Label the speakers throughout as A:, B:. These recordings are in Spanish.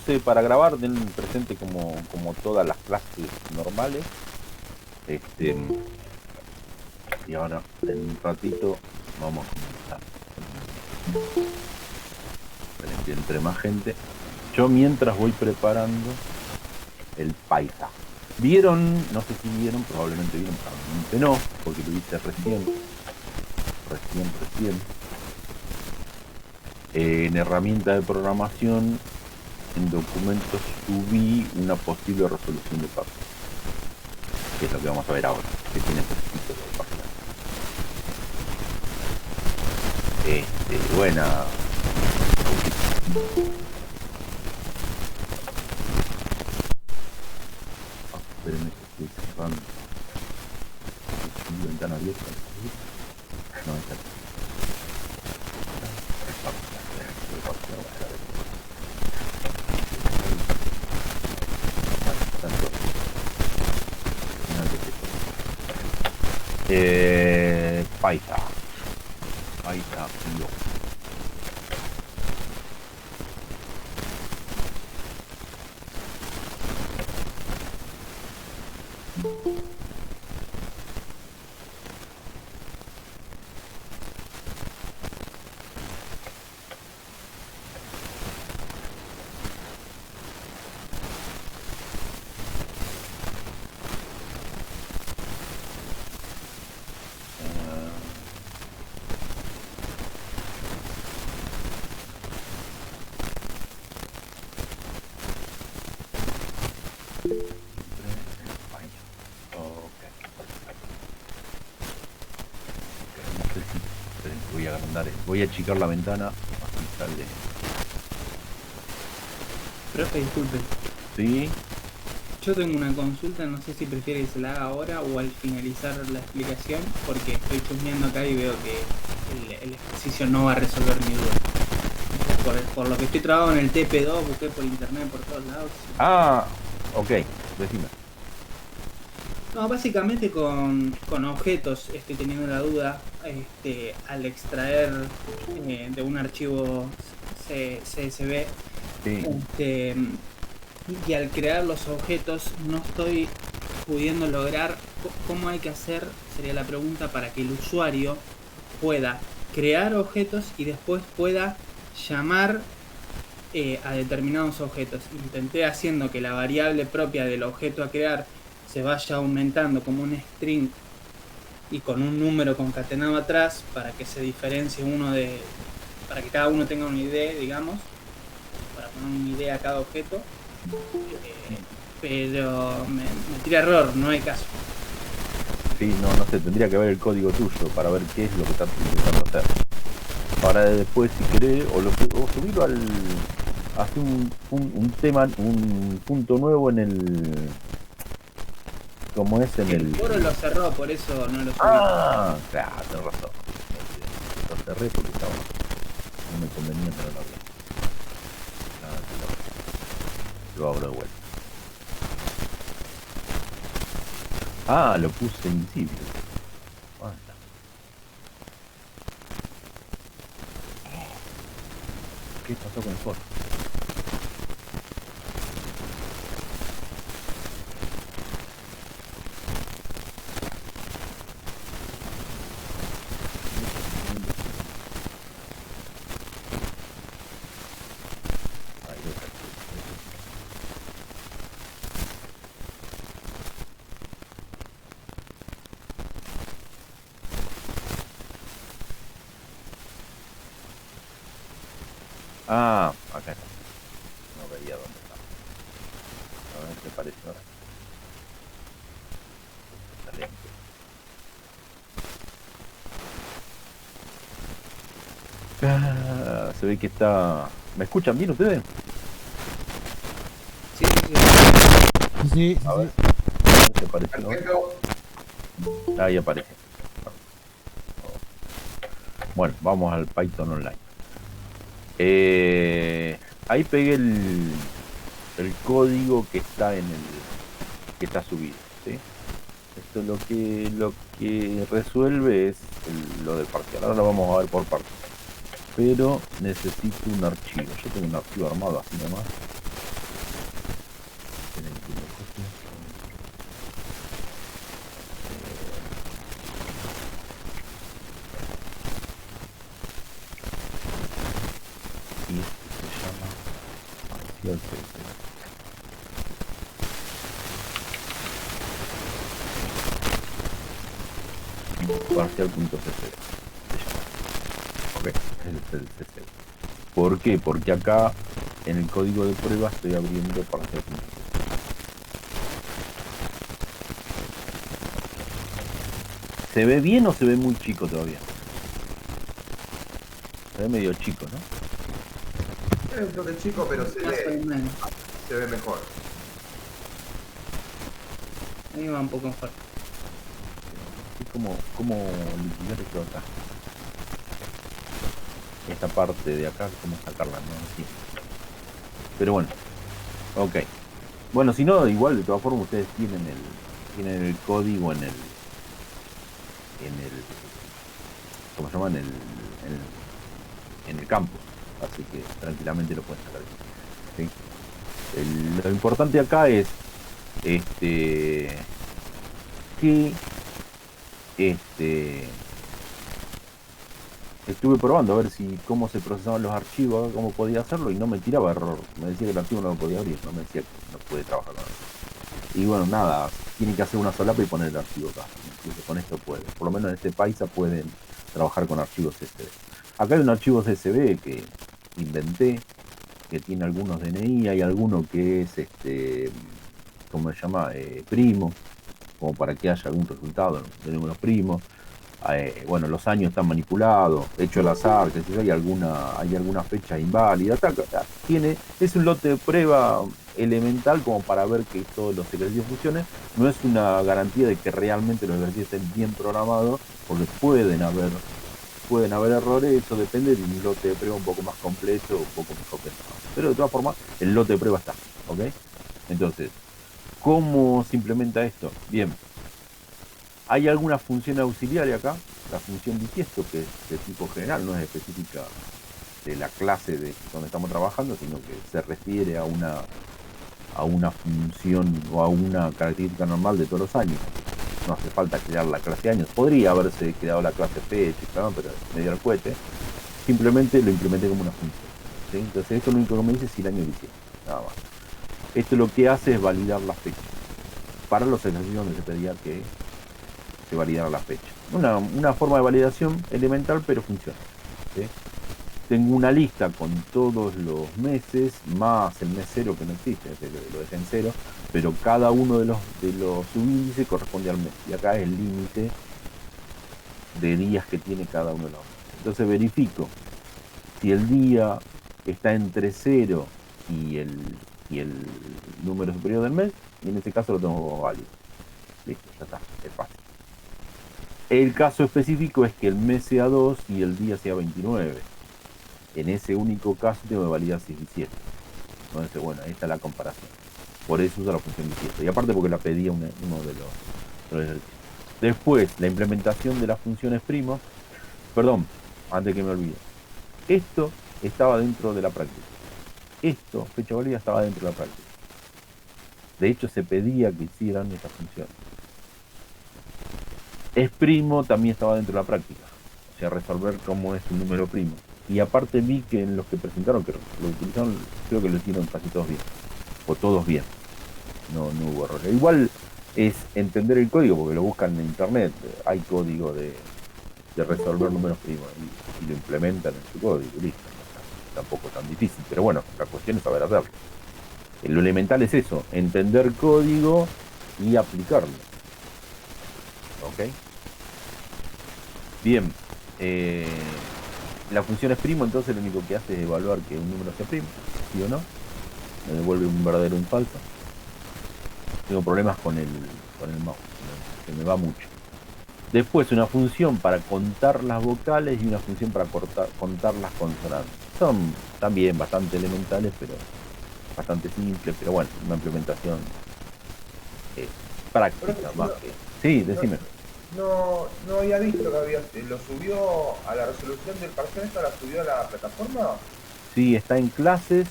A: puse para grabar, den presente como todas las clases normales. Y ahora, en un ratito, vamos a comenzar. Esperen que entre más gente. Yo mientras voy preparando el paisa. ¿Vieron? No sé si vieron, probablemente vieron, probablemente no, porque lo hice recién. En herramienta de programación, en documentos subí una posible resolución de partes, que es lo que vamos a ver ahora, que tiene poquitos de páginas. Buena. Espérenme que estoy cerrando. ¿Estoy ventana abierta? No, está aquí. Paisa. No. Voy a achicar la ventana. Así sale.
B: Profe, disculpe.
A: ¿Sí?
B: Yo tengo una consulta, no sé si prefiere que se la haga ahora o al finalizar la explicación, porque estoy chusmeando acá y veo que el ejercicio no va a resolver mi duda. Por lo que estoy trabado en el TP2, busqué por internet, por todos lados.
A: Ah, ok, decime.
B: No, básicamente con objetos estoy teniendo la duda. Al extraer de un archivo CSV,
A: Sí.
B: y al crear los objetos no estoy pudiendo lograr cómo hay que hacer, sería la pregunta, para que el usuario pueda crear objetos y después pueda llamar a determinados objetos. Intenté haciendo que la variable propia del objeto a crear se vaya aumentando como un string y con un número concatenado atrás para que se diferencie para que cada uno tenga una ID, digamos, para poner una ID a cada objeto. Pero me tira error, no hay caso.
A: Sí, no sé, tendría que ver el código tuyo para ver qué es lo que estás intentando hacer. Para después, si querés, o subirlo hacer un tema, un punto nuevo en el. Como es en
B: El
A: el.
B: foro lo cerró, por eso no lo subí.
A: Ah, claro, tenés razón. Lo cerré porque estaba. No me convenía tenerlo bien. Lo abro de vuelta. Ah, lo puse invisible. Basta. ¿Qué pasó con el foro? Ah, acá está. No veía dónde estaba. A ver qué parece ahora. Ah, se ve que está. ¿Me escuchan bien ustedes?
B: Sí, sí, sí.
C: Sí,
A: A ver, ¿qué aparece ahora? Ahí aparece. Bueno, vamos al Python Online. Ahí pegué el código que está que está subido, ¿sí? Esto lo que resuelve es lo del parcial. Ahora lo vamos a ver por partes. Pero necesito un archivo. Yo tengo un archivo armado así nomás. parcial CSV. Parcial.csv. Ok, ese es el CSV. ¿Por qué? Porque acá en el código de prueba estoy abriendo parcial.csv. ¿Se ve bien o se ve muy chico todavía? Se ve medio chico, ¿no?
C: Es un toque chico, pero se ve mejor.
B: A mí me va un poco mejor.
A: ¿Cómo liquidar esto acá? Esta parte de acá, ¿cómo sacarla? No sí. Pero bueno, ok. Bueno, si no, igual de todas formas ustedes tienen el código en el ¿cómo se llama? En el campo, así que tranquilamente lo pueden sacar. ¿Sí? Lo importante acá es que estuve probando a ver cómo se procesaban los archivos, cómo podía hacerlo y no me tiraba error. Me decía que el archivo no lo podía abrir, no me decía que no puede trabajar con él. Y bueno, nada, tienen que hacer una solapa y poner el archivo acá. Incluso con esto pueden. Por lo menos en este paisa pueden trabajar con archivos CSV. Acá hay un archivo CSV que inventé, que tiene algunos DNI, hay alguno que es ¿cómo se llama? Primo, como para que haya algún resultado de números primos. Bueno, los años están manipulados, hecho al azar, que si hay alguna fecha inválida, es un lote de prueba elemental como para ver que todos los ejercicios funcionen. No es una garantía de que realmente los ejercicios estén bien programados, porque pueden haber errores, eso depende de un lote de prueba un poco más completo o un poco mejor pensado. Pero de todas formas, el lote de prueba está, ¿ok? Entonces, ¿cómo se implementa esto? Bien, hay alguna función auxiliar acá, la función bisiesto, que es de tipo general, no es específica de la clase de donde estamos trabajando, sino que se refiere a una función o a una característica normal de todos los años. No hace falta crear la clase de años. Podría haberse creado la clase fecha, pero me dio el cohete. Simplemente lo implementé como una función. ¿Sí? Entonces esto lo único que me dice es si el año bisiesto, nada más. Esto lo que hace es validar la fecha. Para los ejercicios donde se pedía que se validara la fecha. Una forma de validación elemental, pero funciona. ¿Sí? Tengo una lista con todos los meses, más el mes cero que no existe, lo dejé en cero, pero cada uno de los subíndices corresponde al mes. Y acá es el límite de días que tiene cada uno de los meses. Entonces verifico si el día está entre 0 y el número superior del mes, y en este caso lo tengo como válido. Listo, ya está, es fácil. El caso específico es que el mes sea 2 y el día sea 29. En ese único caso tengo que validar si es bisiesto. Entonces, bueno, ahí está la comparación. Por eso usa la función bisiesto. Y aparte porque la pedía uno de los ejercicios. Después, la implementación de las funciones primos. Perdón, antes que me olvide. Esto estaba dentro de la práctica. Esto, fecha válida, estaba dentro de la práctica. De hecho, se pedía que hicieran estas funciones. Es primo también estaba dentro de la práctica. O sea, resolver cómo es un número primo. Y aparte vi que en los que presentaron, que lo utilizaron, creo que lo hicieron casi todos bien. O todos bien. No hubo errores. Igual es entender el código, porque lo buscan en internet. Hay código de resolver números primos. Y lo implementan en su código. Listo. Tampoco tan difícil. Pero bueno, la cuestión es saber hacerlo. Lo elemental es eso. Entender código y aplicarlo. ¿Ok? Bien. La función es primo, entonces lo único que hace es evaluar que un número sea primo, ¿sí o no? Me devuelve un verdadero o un falso. Tengo problemas con el mouse, que me va mucho. Después una función para contar las vocales y una función para contar las consonantes. Son también bastante elementales, pero bastante simples, pero bueno, una implementación práctica más que... Sí, decime.
C: No había visto que lo subió a la resolución del parcial, ¿esta la subió a la plataforma?
A: Sí, está en clases,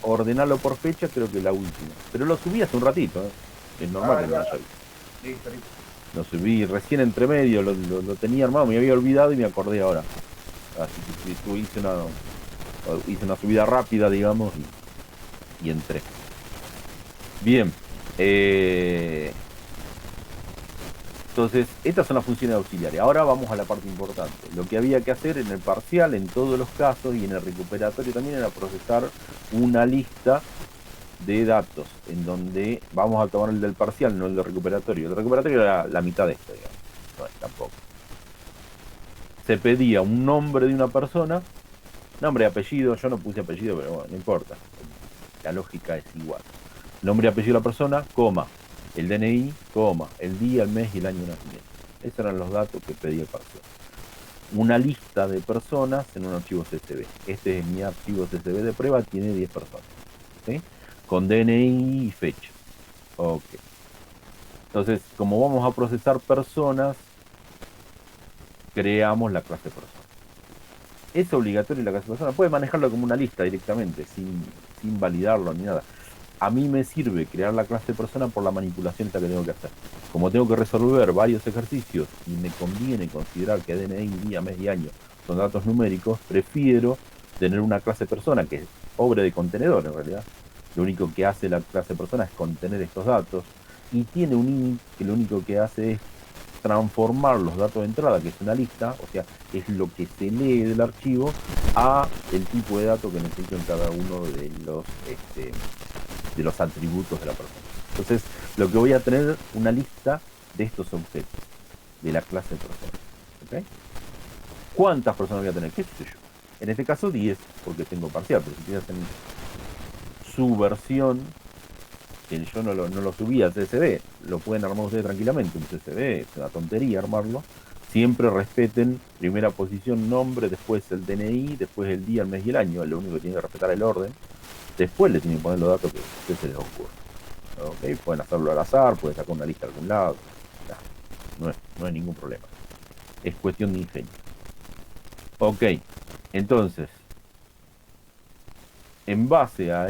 A: ordenarlo por fecha, creo que la última. Pero lo subí hace un ratito, es normal que no lo haya visto.
C: Listo.
A: Lo subí recién entre medio, lo tenía armado, me había olvidado y me acordé ahora. Así que hice una subida rápida, digamos, y entré. Bien. Entonces, estas son las funciones auxiliares. Ahora vamos a la parte importante. Lo que había que hacer en el parcial, en todos los casos, y en el recuperatorio también, era procesar una lista de datos, en donde vamos a tomar el del parcial, no el del recuperatorio. El recuperatorio era la mitad de esto, digamos. No, tampoco. Se pedía un nombre de una persona, nombre y apellido. Yo no puse apellido, pero bueno, no importa. La lógica es igual. Nombre y apellido de la persona, coma. El DNI, coma. El día, el mes y el año de nacimiento. Esos eran los datos que pedía el parcial. Una lista de personas en un archivo CSV. Este es mi archivo CSV de prueba, tiene 10 personas. ¿Sí? Con DNI y fecha. Ok. Entonces, como vamos a procesar personas, creamos la clase persona. Es obligatorio la clase persona. Puede manejarlo como una lista directamente, sin validarlo ni nada. A mí me sirve crear la clase persona por la manipulación esta que tengo que hacer. Como tengo que resolver varios ejercicios y me conviene considerar que DNI, día, mes y año son datos numéricos, prefiero tener una clase persona que es obra de contenedor en realidad. Lo único que hace la clase persona es contener estos datos y tiene un init que lo único que hace es transformar los datos de entrada, que es una lista, o sea, es lo que se lee del archivo, a el tipo de datos que necesito en cada uno de los atributos de la persona. Entonces, lo que voy a tener una lista de estos objetos, de la clase persona. ¿Okay? ¿Cuántas personas voy a tener? ¿Qué sé yo? En este caso 10, porque tengo parcial, pero si quieres hacer su versión, que yo no lo subí al CSV, lo pueden armar ustedes tranquilamente, un CSV es una tontería armarlo. Siempre respeten primera posición, nombre, después el DNI, después el día, el mes y el año, lo único que tiene que respetar el orden. Después le tienen que poner los datos que se les ocurra. ¿Okay? Pueden hacerlo al azar, pueden sacar una lista de algún lado. No hay ningún problema. Es cuestión de ingenio. Ok, entonces, en base a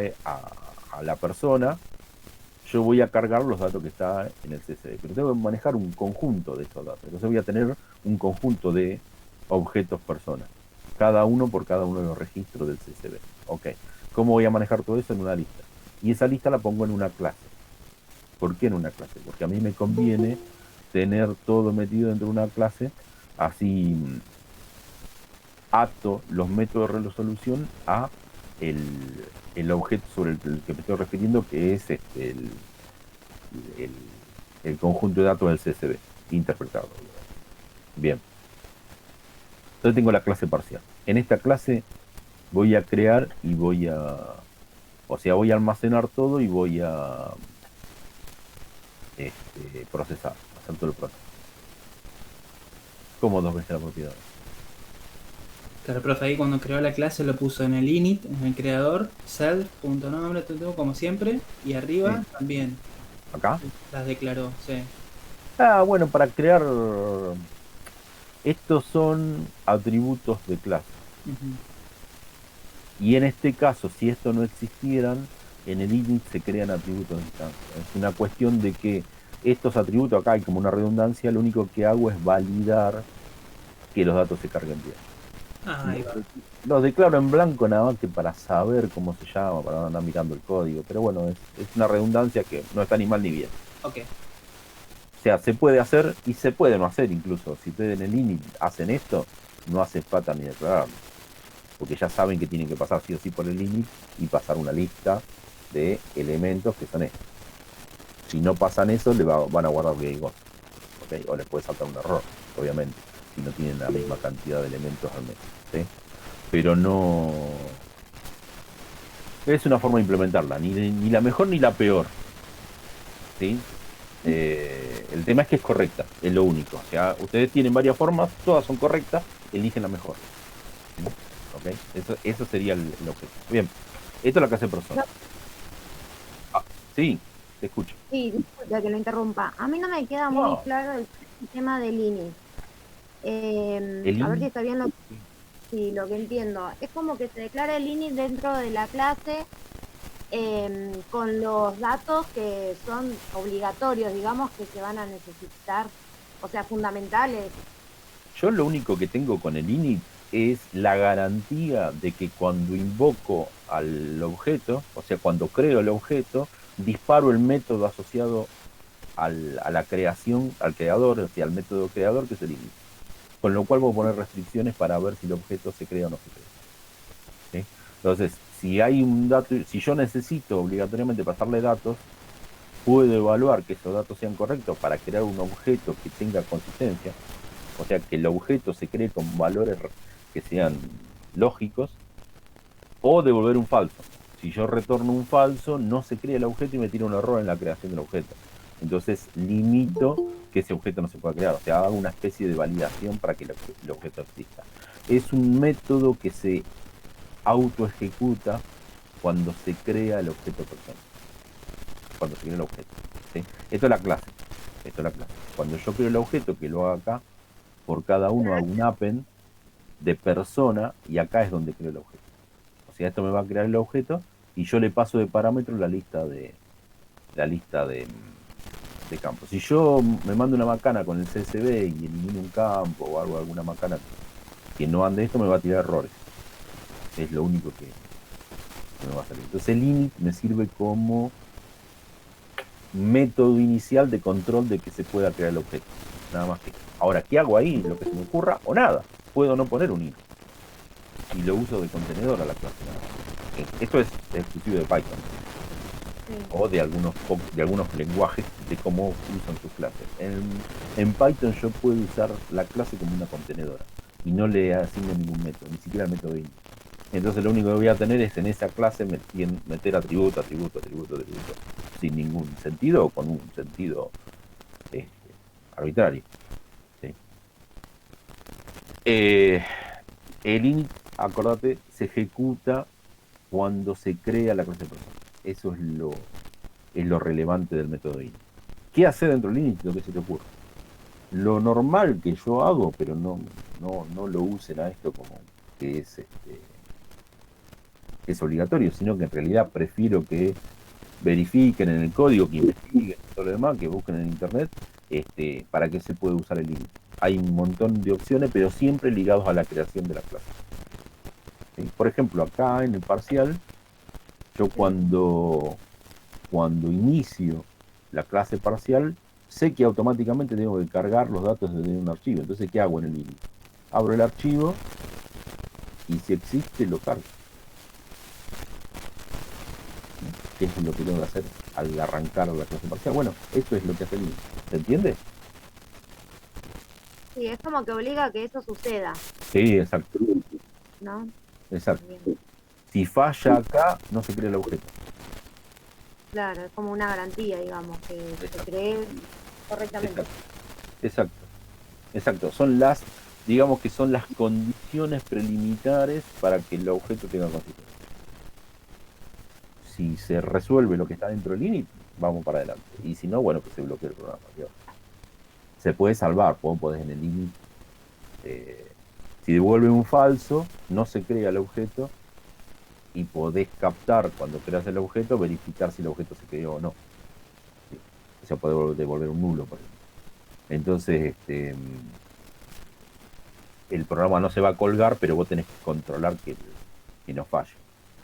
A: la persona, yo voy a cargar los datos que está en el CSV. Pero tengo que manejar un conjunto de estos datos. Entonces voy a tener un conjunto de objetos personas. Cada uno por cada uno de los registros del CSV. Ok. ¿Cómo voy a manejar todo eso? En una lista. Y esa lista la pongo en una clase. ¿Por qué en una clase? Porque a mí me conviene tener todo metido dentro de una clase, así ato los métodos de resolución a el objeto sobre el que me estoy refiriendo, que es el conjunto de datos del CSV, interpretado. Bien. Entonces tengo la clase parcial. En esta clase voy a crear y voy a almacenar todo y voy a procesar, hacer todo el proceso. Como 2 veces la propiedad.
B: Claro, profe, ahí cuando creó la clase lo puso en el init, en el creador, self.nombre, como siempre, y arriba
A: Sí.
B: también
A: ¿Acá?
B: las declaró, sí.
A: Bueno, para crear... Estos son atributos de clase.
B: Uh-huh.
A: Y en este caso, si esto no existieran, en el init se crean atributos de instancia. Es una cuestión de que estos atributos, acá hay como una redundancia, lo único que hago es validar que los datos se carguen bien.
B: Ahí va.
A: Los declaro en blanco nada más que para saber cómo se llama, para no andar mirando el código. Pero bueno, es una redundancia que no está ni mal ni bien.
B: Ok.
A: O sea, se puede hacer y se puede no hacer incluso. Si ustedes en el init hacen esto, no hace falta ni declararlo. Porque ya saben que tienen que pasar sí o sí por el init y pasar una lista de elementos que son estos. Si no pasan eso, van a guardar gay ghost. ¿Okay? O les puede saltar un error, obviamente, si no tienen la misma cantidad de elementos al menos. ¿Sí? Pero no... Es una forma de implementarla, ni la mejor ni la peor. ¿Sí? El tema es que es correcta, es lo único. O sea, ustedes tienen varias formas, todas son correctas, eligen la mejor. ¿Sí? ¿Okay? Eso sería el objetivo. Bien, esto es lo que hace persona. Sí, te escucho.
D: Sí, disculpa que lo interrumpa. A mí no me queda muy claro el tema del INI. A ver si está bien lo que entiendo. Es como que se declara el INI dentro de la clase con los datos que son obligatorios, digamos, que se van a necesitar, o sea, fundamentales.
A: Yo lo único que tengo con el init es la garantía de que cuando invoco al objeto, o sea, cuando creo el objeto, disparo el método asociado a la creación, al creador, o sea, al método creador, que es el init. Con lo cual voy a poner restricciones para ver si el objeto se crea o no se crea. ¿Sí? Entonces, si hay un dato, si yo necesito obligatoriamente pasarle datos, puedo evaluar que esos datos sean correctos para crear un objeto que tenga consistencia, o sea, que el objeto se cree con valores que sean lógicos, o devolver un falso. Si yo retorno un falso, no se crea el objeto y me tira un error en la creación del objeto. Entonces limito que ese objeto no se pueda crear, o sea, hago una especie de validación para que el objeto exista. Es un método que se autoejecuta cuando se crea el objeto persona. Cuando se crea el objeto. ¿Sí? Esto es la clase. Cuando yo creo el objeto, que lo haga acá, por cada uno hago un append de persona y acá es donde creo el objeto. O sea, esto me va a crear el objeto y yo le paso de parámetros la lista de campos. Si yo me mando una macana con el CSV y elimino un campo o algo, alguna macana que no ande esto, me va a tirar errores. Es lo único que me va a salir. Entonces el init me sirve como método inicial de control de que se pueda crear el objeto. Nada más que. Ahora, ¿qué hago ahí? Lo que se me ocurra o nada. Puedo no poner un init. Y lo uso de contenedor a la clase. Esto es exclusivo de Python. Sí. O de algunos lenguajes de cómo usan sus clases. En Python yo puedo usar la clase como una contenedora y no le asigno ningún método, ni siquiera el método init. Entonces lo único que voy a tener es en esa clase meter atributo, sin ningún sentido o con un sentido arbitrario. ¿Sí? El init, acordate, se ejecuta cuando se crea la clase persona. Eso es lo relevante del método init. ¿Qué hace dentro del init? Lo que se te ocurre. Lo normal que yo hago, pero no lo usen a esto como que es obligatorio, sino que en realidad prefiero que verifiquen en el código, que investiguen todo lo demás, que busquen en internet, para que se pueda usar el init. Hay un montón de opciones, pero siempre ligados a la creación de la clase. ¿Sí? Por ejemplo, acá en el parcial, yo cuando inicio la clase parcial, sé que automáticamente tengo que cargar los datos desde un archivo. Entonces, ¿qué hago en el init? Abro el archivo y si existe, lo cargo. ¿Qué es lo que tengo que hacer al arrancar la clase parcial? Bueno, esto es lo que hace el init. ¿Se entiende?
D: Sí, es como que obliga a que eso suceda.
A: Sí, exacto.
D: ¿No?
A: Exacto. Bien. Si falla acá, no se crea el objeto.
D: Claro, es como una garantía, digamos, que se cree correctamente.
A: Exacto. Son las, digamos que son las condiciones preliminares para que el objeto tenga consistencia. Si se resuelve lo que está dentro del init, vamos para adelante. Y si no, bueno, que se bloquee el programa. Se puede salvar, podés en el init. Si devuelve un falso, no se crea el objeto y podés captar cuando creas el objeto, verificar si el objeto se creó o no. ¿Sí? O sea, puede devolver un nulo, por ejemplo. Entonces, el programa no se va a colgar, pero vos tenés que controlar que no falle.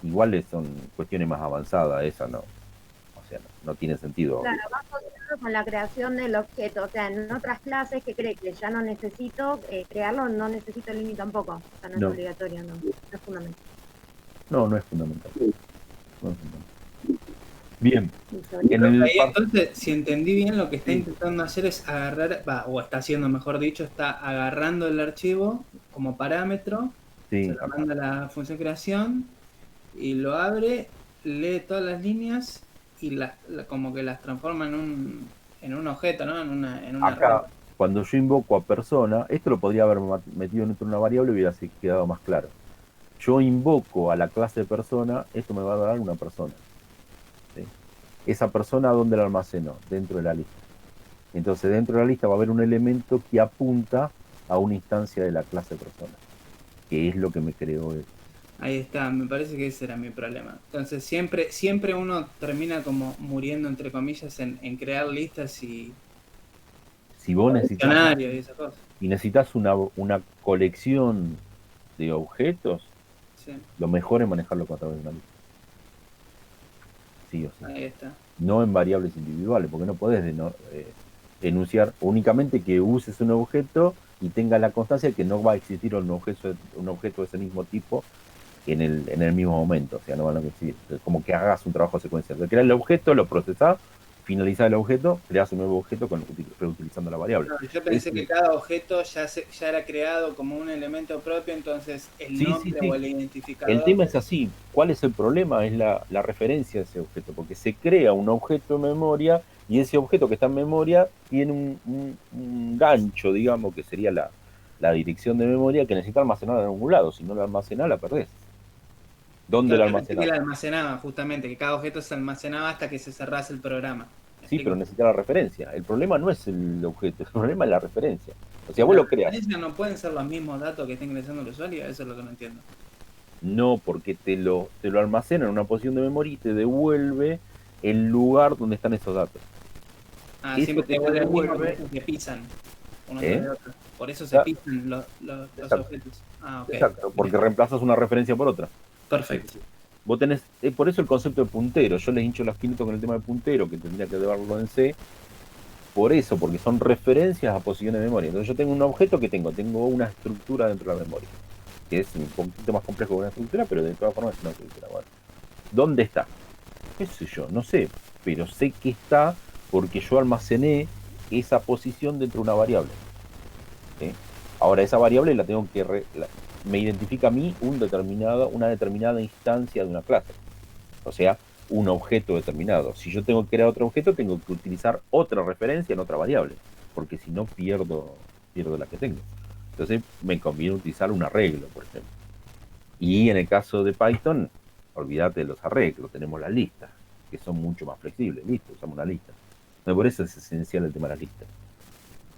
A: Igual son cuestiones más avanzadas, esa no. O sea, no tiene sentido.
D: Claro, va con la creación del objeto. O sea, en otras clases que cree que ya no necesito crearlo, no necesito el init tampoco. O sea, no es obligatorio, no es fundamental.
A: No es fundamental. Bien.
B: Entonces, si entendí bien, lo que está intentando hacer es agarrar, o está haciendo, mejor dicho, está agarrando el archivo como parámetro, se lo manda a la función creación y lo abre, lee todas las líneas y como que las transforma en un objeto, ¿no? En una
A: acá, cuando yo invoco a persona, esto lo podría haber metido dentro de una variable y hubiera quedado más claro. Yo invoco a la clase persona, esto me va a dar una persona. ¿Sí? Esa persona, ¿dónde la almaceno? Dentro de la lista. Entonces, dentro de la lista va a haber un elemento que apunta a una instancia de la clase persona, que es lo que me creó él.
B: Ahí está, me parece que ese era mi problema. Entonces, siempre uno termina como muriendo, entre comillas, en crear listas y...
A: Si vos necesitas...
B: Y esas cosas.
A: Y necesitas una colección de objetos,
B: Sí,
A: lo mejor es manejarlo a través de una lista. Sí o sí.
B: ahí está.
A: No en variables individuales, porque no podés enunciar únicamente que uses un objeto y tenga la constancia de que no va a existir un objeto de ese mismo tipo en el mismo momento, o sea, no van a coincidir. Como que hagas un trabajo secuencial. Creas el objeto, lo procesás, finalizás el objeto, creas un nuevo objeto reutilizando la variable.
B: No, yo pensé que cada objeto ya era creado como un elemento propio, entonces el
A: Sí, sí,
B: nombre o
A: sí.
B: el
A: El
B: identificador.
A: tema es así. ¿Cuál es el problema? Es la referencia a ese objeto, porque se crea un objeto en memoria y ese objeto que está en memoria tiene un gancho, digamos, que sería la dirección de memoria que necesita almacenar en algún lado. Si no la almacenás, la perdés. ¿Dónde la
B: Claro, yo pensé que
A: almacenás?
B: la almacenaba, justamente, que cada objeto se almacenaba hasta que se cerrase el programa. ¿Me
A: Sí, pero
B: explico?
A: necesita la referencia. El problema no es el objeto, el problema es la referencia. O sea,
B: ¿Y
A: vos
B: la
A: lo creas.
B: referencia no pueden ser los mismos datos que está ingresando el usuario? Eso es lo que no entiendo.
A: No, porque te lo almacena en una posición de memoria y te devuelve el lugar donde están esos datos.
B: Ah,
A: Eso
B: siempre te
A: que te
B: devuelve el mismo, por
A: devuelve,
B: eso se pisan uno tras
A: ¿eh?
B: el otro. Por eso se
A: Está-
B: pisan los
A: Exacto,
B: objetos. Ah, ok.
A: exacto,
B: Bien.
A: porque reemplazas una referencia por otra.
B: Perfecto.
A: Vos tenés, por eso el concepto de puntero. Yo les hincho las 500 con el tema de puntero, que tendría que llevarlo en C, por eso, porque son referencias a posiciones de memoria. Entonces yo tengo un objeto que tengo una estructura dentro de la memoria, que es un poquito más complejo que una estructura, pero de todas formas es una estructura. Bueno, ¿dónde está? ¿Qué sé yo? No sé, pero sé que está porque yo almacené esa posición dentro de una variable. ¿Sí? Ahora, esa variable la tengo que me identifica a mí una determinada instancia de una clase. O sea, un objeto determinado. Si yo tengo que crear otro objeto, tengo que utilizar otra referencia en otra variable, porque si no pierdo la que tengo. Entonces me conviene utilizar un arreglo, por ejemplo. Y en el caso de Python, olvídate de los arreglos, tenemos las listas, que son mucho más flexibles. Listo, usamos una lista. No, por eso es esencial el tema de las listas.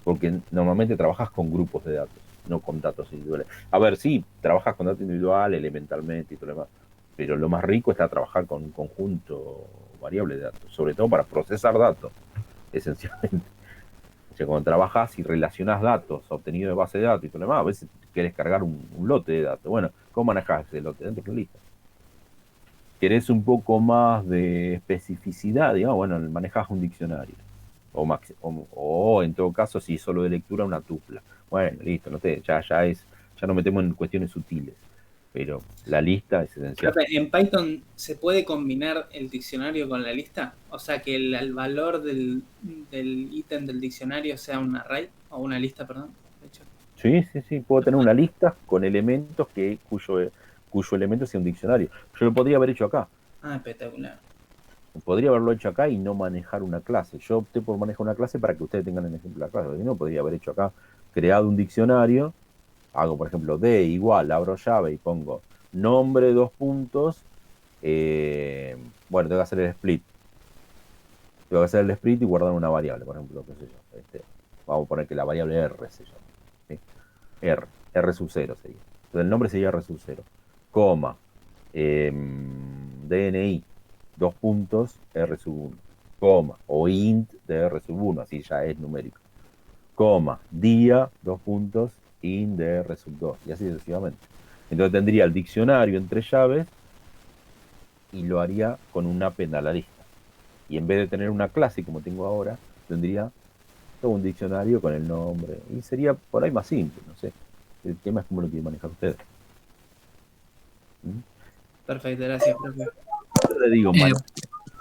A: Porque normalmente trabajas con grupos de datos, no con datos individuales. A ver, sí, trabajas con datos individuales elementalmente y todo lo demás, pero lo más rico está trabajar con un conjunto variable de datos, sobre todo para procesar datos, esencialmente. O sea, cuando trabajas y relacionas datos obtenidos de base de datos y todo lo demás, a veces querés cargar un lote de datos. Bueno, ¿cómo manejas ese lote? Dentro de una lista. ¿Querés un poco más de especificidad? Digamos, bueno, manejas un diccionario. O en todo caso, si es solo de lectura, una tupla. Bueno, listo, ya nos metemos en cuestiones sutiles. Pero la lista es esencial.
B: ¿En Python se puede combinar el diccionario con la lista? O sea, que el valor del ítem del diccionario sea un array, o una lista, perdón. De hecho.
A: Sí, sí, sí, puedo tener una lista con elementos cuyo elemento sea un diccionario. Yo lo podría haber hecho acá.
B: Ah, espectacular.
A: Podría haberlo hecho acá y no manejar una clase. Yo opté por manejar una clase para que ustedes tengan el ejemplo de la clase. Si no, podría haber hecho acá, creado un diccionario. Hago, por ejemplo, D igual, abro llave y pongo nombre, dos puntos. Bueno, tengo que hacer el split. Tengo que hacer el split y guardar una variable, por ejemplo, qué sé yo. Vamos a poner que la variable R se llama. ¿Sí? R sub 0 sería. Entonces el nombre sería R sub 0. Coma. DNI, dos puntos, R sub 1. Coma. O int de R sub 1, así ya es numérico. Coma. Día, dos puntos, int de R sub 2. Y así sucesivamente. Entonces tendría el diccionario entre llaves y lo haría con un append a la lista. Y en vez de tener una clase como tengo ahora, tendría todo un diccionario con el nombre. Y sería por ahí más simple, no sé. El tema es cómo lo quieren manejar ustedes.
B: Perfecto, gracias, profe.
A: Yo le digo,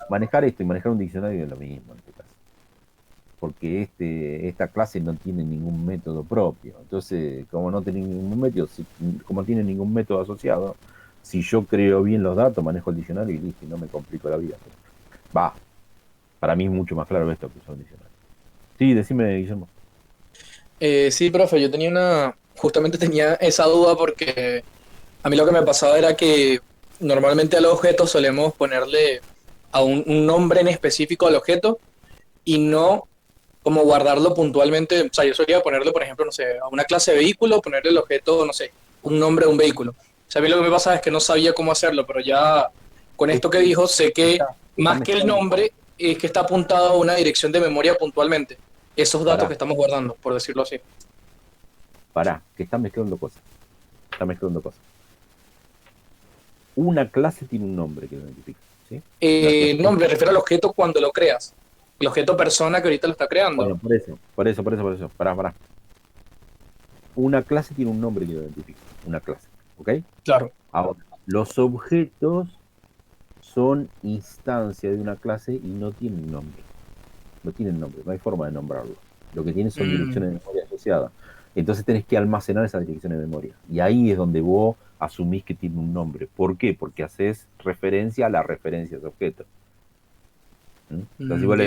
A: manejar esto y manejar un diccionario es lo mismo en este caso. Porque esta clase no tiene ningún método propio. Entonces, como no tiene ningún método, como tiene ningún método asociado, si yo creo bien los datos, manejo el diccionario y listo, y no me complico la vida. Va, para mí es mucho más claro esto que usar un diccionario. Sí, decime, Guillermo.
E: Sí, profe, justamente tenía esa duda porque a mí lo que me pasaba era que normalmente a los objetos solemos ponerle a un nombre en específico al objeto y no como guardarlo puntualmente. O sea, yo solía ponerle, por ejemplo, no sé, a una clase de vehículo, ponerle el objeto, no sé, un nombre de un vehículo. O sea, a mí lo que me pasaba es que no sabía cómo hacerlo, pero ya con esto que dijo, sé que más que el nombre es que está apuntado a una dirección de memoria puntualmente. Esos datos que estamos guardando, por decirlo así.
A: Pará, que están mezclando cosas. está mezclando cosas. Una clase tiene un nombre que lo identifica, ¿sí?
E: No, me refiero al objeto cuando lo creas. El objeto persona que ahorita lo está creando.
A: Bueno, por eso. Pará. Una clase tiene un nombre que lo identifica. Una clase, ¿ok?
E: Claro.
A: Ahora, los objetos son instancia de una clase y no tienen nombre. No tienen nombre, no hay forma de nombrarlo. Lo que tienen son direcciones de memoria asociadas. Entonces tenés que almacenar esas direcciones de memoria. Y ahí es donde vos asumís que tiene un nombre. ¿Por qué? Porque haces referencia a la referencia de ese objeto. Entonces vos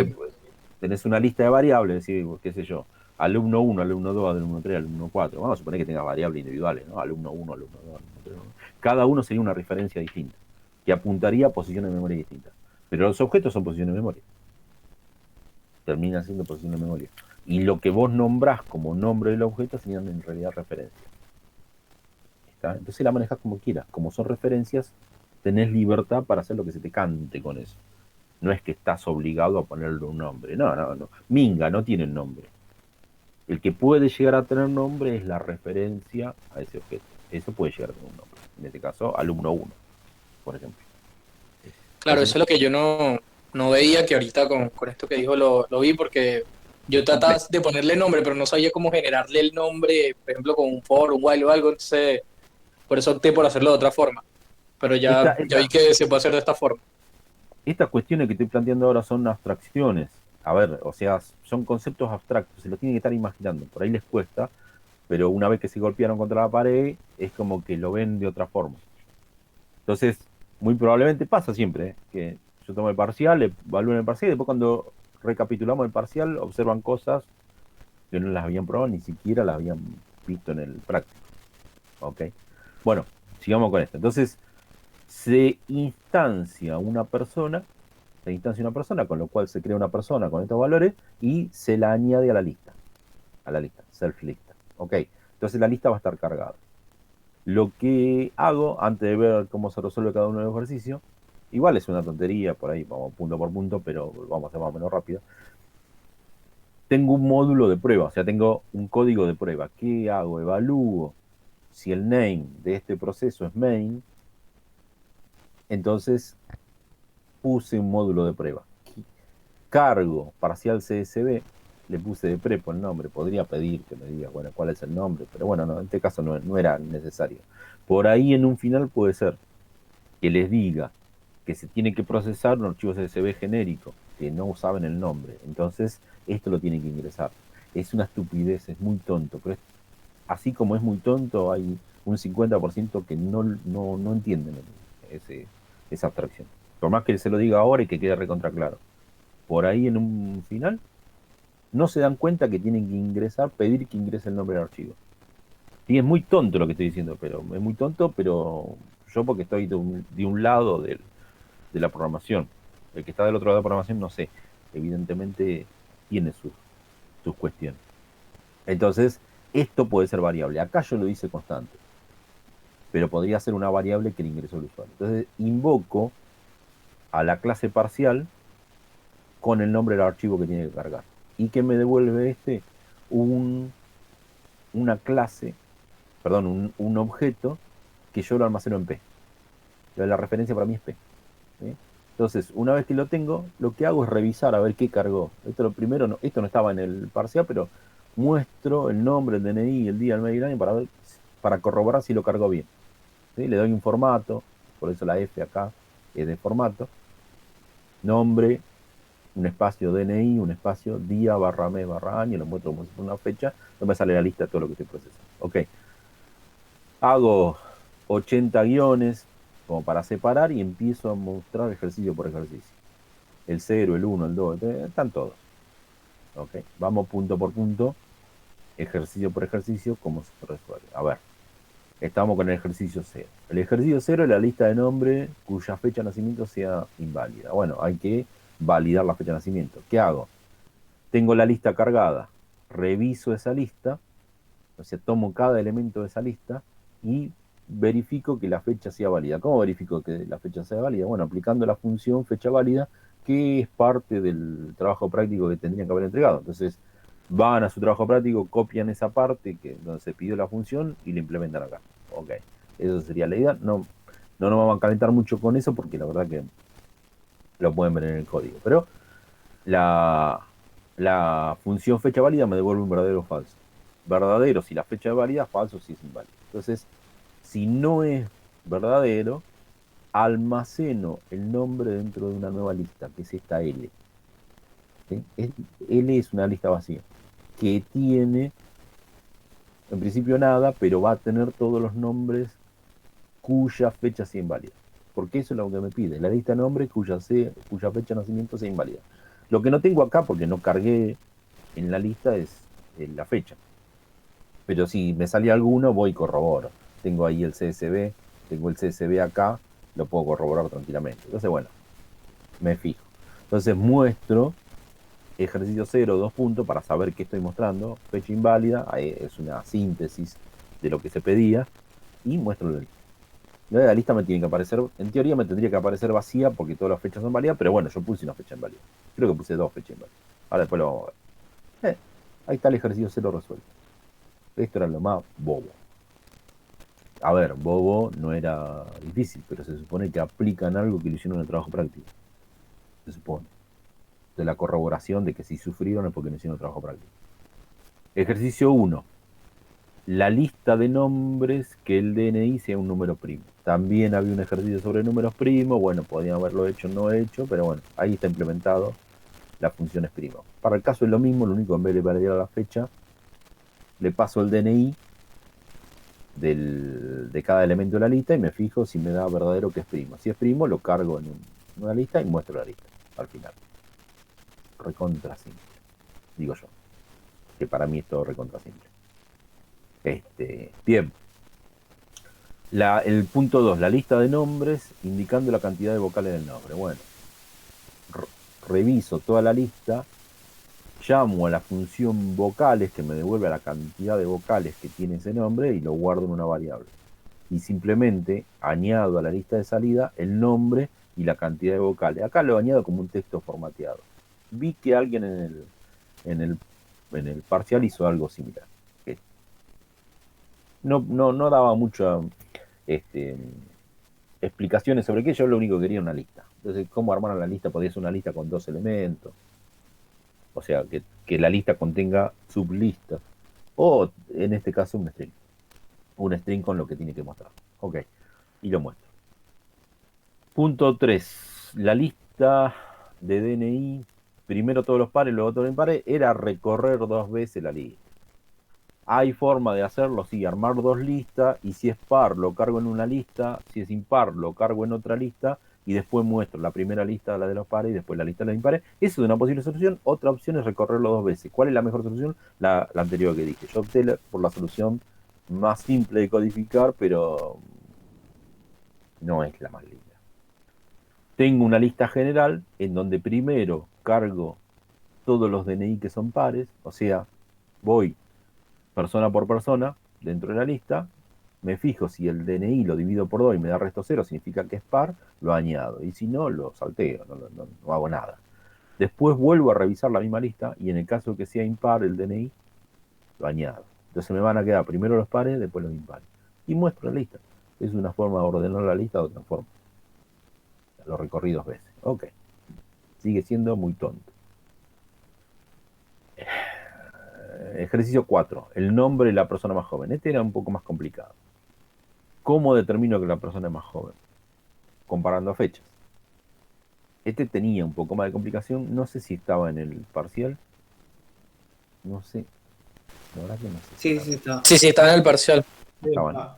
A: tenés una lista de variables, decís, qué sé yo, alumno 1, alumno 2, alumno 3, alumno 4. Vamos a suponer que tengas variables individuales, ¿no? Alumno 1, alumno 2, alumno 3. Cada uno sería una referencia distinta, que apuntaría a posiciones de memoria distintas. Pero los objetos son posiciones de memoria. Terminan siendo posiciones de memoria. Y lo que vos nombrás como nombre del objeto serían en realidad referencias. ¿Está? Entonces la manejás como quieras. Como son referencias, tenés libertad para hacer lo que se te cante con eso. No es que estás obligado a ponerle un nombre. No. Minga no tiene nombre. El que puede llegar a tener nombre es la referencia a ese objeto. Eso puede llegar a tener un nombre. En este caso, alumno 1, por ejemplo.
E: Claro, eso es lo que yo no veía, que ahorita con esto que dijo lo vi, porque yo trataba de ponerle nombre, pero no sabía cómo generarle el nombre, por ejemplo, con un for, un while o algo, entonces por eso opté por hacerlo de otra forma. Pero ya vi que se puede hacer de esta forma.
A: Estas cuestiones que estoy planteando ahora son abstracciones. A ver, o sea, son conceptos abstractos, se los tienen que estar imaginando. Por ahí les cuesta, pero una vez que se golpearon contra la pared, es como que lo ven de otra forma. Entonces, muy probablemente pasa siempre, que yo tomo el parcial, evalúo el parcial, y después cuando recapitulamos el parcial, observan cosas que no las habían probado, ni siquiera las habían visto en el práctico. ¿Ok? Bueno, sigamos con esto. Entonces, se instancia una persona, con lo cual se crea una persona con estos valores y se la añade a la lista, self lista. Ok, entonces la lista va a estar cargada. Lo que hago, antes de ver cómo se resuelve cada uno de los ejercicios, igual es una tontería, por ahí vamos punto por punto, pero vamos a hacer más o menos rápido. Tengo un módulo de prueba, o sea, tengo un código de prueba. ¿Qué hago? Evalúo si el name de este proceso es main. Entonces puse un módulo de prueba. Cargo parcial CSV, le puse de prepo el nombre. Podría pedir que me diga, bueno, cuál es el nombre, pero bueno, no, en este caso no era necesario. Por ahí en un final puede ser que les diga que se tiene que procesar un archivo CSV genérico, que no saben el nombre. Entonces, esto lo tienen que ingresar. Es una estupidez, es muy tonto, pero así como es muy tonto, hay un 50% que no entienden esa abstracción. Por más que se lo diga ahora y que quede recontra claro. Por ahí en un final, no se dan cuenta que tienen que pedir que ingrese el nombre del archivo. Sí, es muy tonto lo que estoy diciendo, pero es muy tonto, pero yo porque estoy de un lado de la programación. El que está del otro lado de la programación, no sé. Evidentemente tiene sus cuestiones. Entonces, esto puede ser variable. Acá yo lo hice constante, pero podría ser una variable que le ingresó el usuario. Entonces, invoco a la clase parcial con el nombre del archivo que tiene que cargar. Y que me devuelve una clase, perdón, un objeto que yo lo almaceno en P. La referencia para mí es P. ¿Sí? Entonces, una vez que lo tengo, lo que hago es revisar a ver qué cargó. Esto no estaba en el parcial, pero muestro el nombre, el DNI, el día, el mes y el año para corroborar si lo cargó bien. ¿Sí? Le doy un formato, por eso la F acá es de formato. Nombre, un espacio DNI, un espacio día, barra mes, barra año, lo muestro como si fuera una fecha, no me sale la lista de todo lo que estoy procesando. Ok. Hago 80 guiones como para separar y empiezo a mostrar ejercicio por ejercicio. El 0, el 1, el 2, están todos. Ok. Vamos punto por punto, ejercicio por ejercicio, cómo se resuelve. A ver. Estamos con el ejercicio 0. El ejercicio 0 es la lista de nombres cuya fecha de nacimiento sea inválida. Bueno, hay que validar la fecha de nacimiento. ¿Qué hago? Tengo la lista cargada, reviso esa lista, o sea, tomo cada elemento de esa lista y verifico que la fecha sea válida. ¿Cómo verifico que la fecha sea válida? Bueno, aplicando la función fecha válida, que es parte del trabajo práctico que tendrían que haber entregado. Entonces, van a su trabajo práctico, copian esa parte donde se pidió la función y la implementan acá. Ok, eso sería la idea. No nos vamos a calentar mucho con eso porque la verdad que lo pueden ver en el código. Pero la función fecha válida me devuelve un verdadero o falso. Verdadero si la fecha es válida, falso si es inválida. Entonces, si no es verdadero, almaceno el nombre dentro de una nueva lista, que es esta L. ¿Sí? L es una lista vacía, que tiene, en principio nada, pero va a tener todos los nombres cuya fecha sea inválida. Porque eso es lo que me pide, la lista de nombres cuya fecha de nacimiento sea inválida. Lo que no tengo acá, porque no cargué en la lista, es la fecha. Pero si me sale alguno, voy y corroboro. Tengo ahí el CSV, tengo el CSV acá, lo puedo corroborar tranquilamente. Entonces, bueno, me fijo. Entonces muestro ejercicio 0, 2 puntos, para saber qué estoy mostrando. Fecha inválida, ahí es una síntesis de lo que se pedía. Y muestro la lista. La lista me tiene que aparecer, en teoría me tendría que aparecer vacía porque todas las fechas son válidas, pero bueno, yo puse una fecha inválida. Creo que puse 2 fechas inválidas. Ahora después lo vamos a ver. Ahí está el ejercicio 0 resuelto. Esto era lo más bobo. A ver, bobo no era difícil, pero se supone que aplican algo que lo hicieron en el trabajo práctico. Se supone. De la corroboración de que si sufrieron es porque no hicieron el trabajo práctico. Ejercicio 1. La lista de nombres que el DNI sea un número primo. También había un ejercicio sobre números primos. Bueno, podían haberlo hecho, no hecho, pero bueno, ahí está implementado la función es primo. Para el caso es lo mismo, lo único en vez de validar la fecha, le paso el DNI de cada elemento de la lista y me fijo si me da verdadero que es primo. Si es primo, lo cargo en una lista y muestro la lista al final. Recontra simple, digo yo. Que para mí es todo recontra simple. Bien. El punto 2, la lista de nombres indicando la cantidad de vocales del nombre. Bueno, reviso toda la lista, llamo a la función vocales que me devuelve la cantidad de vocales que tiene ese nombre y lo guardo en una variable. Y simplemente añado a la lista de salida el nombre y la cantidad de vocales. Acá lo añado como un texto formateado. Vi que alguien en el parcial hizo algo similar. No daba mucha explicaciones sobre qué, yo lo único que quería era una lista. Entonces, ¿cómo armar la lista? Podía ser una lista con 2 elementos. O sea, que la lista contenga sublistas. O, en este caso, un string. Un string con lo que tiene que mostrar. Ok, y lo muestro. Punto 3. La lista de DNI, primero todos los pares, luego todos los impares, era recorrer 2 veces la lista. Hay forma de hacerlo, sí, armar 2 listas, y si es par lo cargo en una lista, si es impar lo cargo en otra lista, y después muestro la primera lista, la de los pares, y después la lista de los impares. Eso es una posible solución. Otra opción es recorrerlo 2 veces. ¿Cuál es la mejor solución? La anterior que dije. Yo opté por la solución más simple de codificar, pero no es la más linda. Tengo una lista general en donde primero cargo todos los DNI que son pares, o sea, voy persona por persona dentro de la lista, me fijo si el DNI lo divido por 2 y me da resto 0, significa que es par, lo añado, y si no, lo salteo, no hago nada. Después vuelvo a revisar la misma lista, y en el caso que sea impar el DNI, lo añado. Entonces me van a quedar primero los pares, después los impares. Y muestro la lista. Es una forma de ordenar la lista de otra forma. Lo recorrí 2 veces. Ok. Sigue siendo muy tonto. Ejercicio 4. El nombre de la persona más joven. Este era un poco más complicado. ¿Cómo determino que la persona es más joven? Comparando fechas. Este tenía un poco más de complicación. No sé si estaba en el parcial. No sé. La verdad que no sé.
B: Sí, sí, está.
E: Sí, estaba en el parcial.
A: Estaban.
E: A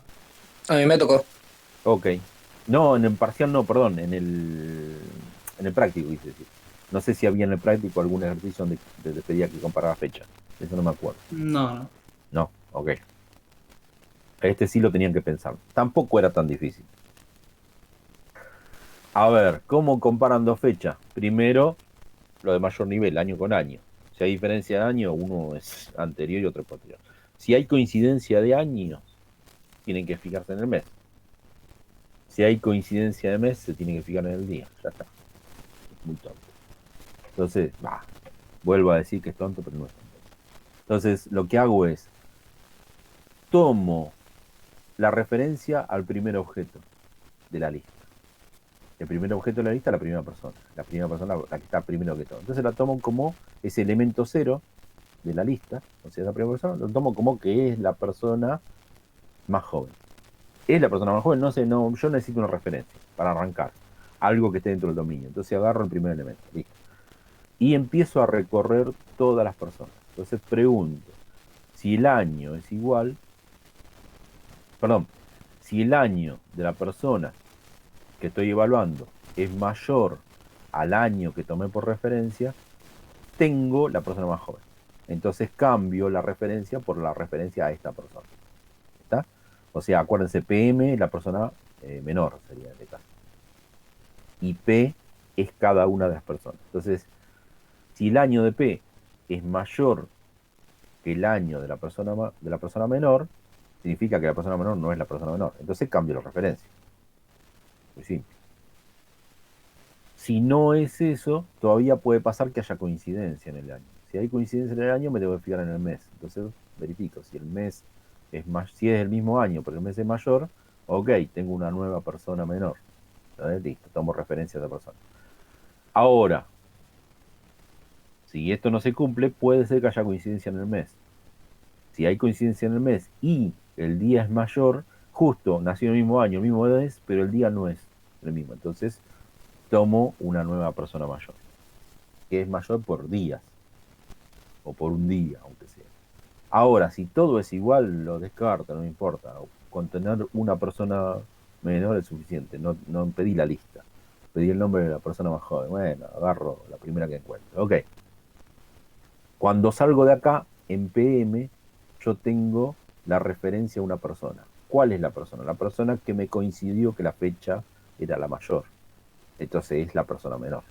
E: mí me tocó.
A: Ok. No, en el parcial no, perdón. En el práctico, quise decir. No sé si había en el práctico algún ejercicio donde te pedía que comparara fechas. Eso no me acuerdo.
B: No.
A: No, ok. Este sí lo tenían que pensar. Tampoco era tan difícil. A ver, ¿cómo comparan 2 fechas? Primero, lo de mayor nivel, año con año. Si hay diferencia de año, uno es anterior y otro es posterior. Si hay coincidencia de años, tienen que fijarse en el mes. Si hay coincidencia de mes, se tienen que fijar en el día. Ya está. Es muy tonto. Entonces, vuelvo a decir que es tonto, pero no es tonto. Entonces, lo que hago es, tomo la referencia al primer objeto de la lista. El primer objeto de la lista es la primera persona. La primera persona, la que está primero que todo. Entonces la tomo como ese elemento cero de la lista, o sea, la primera persona, lo tomo como que es la persona más joven. Es la persona más joven, no sé, no, yo necesito una referencia para arrancar. Algo que esté dentro del dominio. Entonces agarro el primer elemento, listo. Y empiezo a recorrer todas las personas. Entonces pregunto, si el año es igual, perdón, si el año de la persona que estoy evaluando es mayor al año que tomé por referencia, tengo la persona más joven. Entonces cambio la referencia por la referencia a esta persona. ¿Está? O sea, acuérdense, PM, la persona menor sería en este caso. Y P es cada una de las personas. Entonces, si el año de P es mayor que el año de la persona menor, significa que la persona menor no es la persona menor. Entonces cambio la referencia. Muy simple. Si no es eso, todavía puede pasar que haya coincidencia en el año. Si hay coincidencia en el año, me tengo que fijar en el mes. Entonces verifico. Si el mes es más, si es el mismo año, pero el mes es mayor, ok, tengo una nueva persona menor. ¿Sabes? Listo, tomo referencia de la persona. Ahora, si esto no se cumple, puede ser que haya coincidencia en el mes. Si hay coincidencia en el mes y el día es mayor, justo nació el mismo año, el mismo mes, pero el día no es el mismo. Entonces tomo una nueva persona mayor, que es mayor por días, o por un día, aunque sea. Ahora, si todo es igual, lo descarto, no me importa. Con tener una persona menor es suficiente, no pedí la lista. Pedí el nombre de la persona más joven. Bueno, agarro la primera que encuentro. Ok. Cuando salgo de acá, en PM, yo tengo la referencia a una persona. ¿Cuál es la persona? La persona que me coincidió que la fecha era la mayor. Entonces es la persona menor.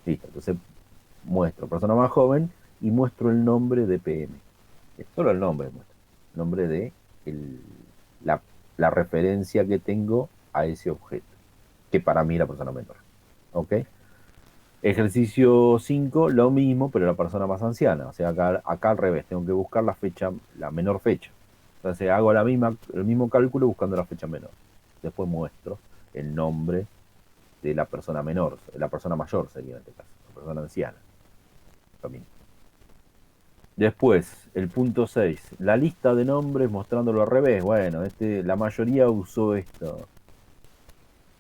A: Listo. Entonces muestro persona más joven y muestro el nombre de PM. Solo el nombre muestro. El nombre de la referencia que tengo a ese objeto. Que para mí es la persona menor. ¿Ok? Ejercicio 5, lo mismo, pero la persona más anciana. O sea, acá al revés, tengo que buscar la fecha, la menor fecha. Entonces hago el mismo cálculo buscando la fecha menor. Después muestro el nombre de la persona menor, la persona mayor sería en este caso, la persona anciana. Lo mismo. Después, el punto 6, la lista de nombres mostrándolo al revés. Bueno, la mayoría usó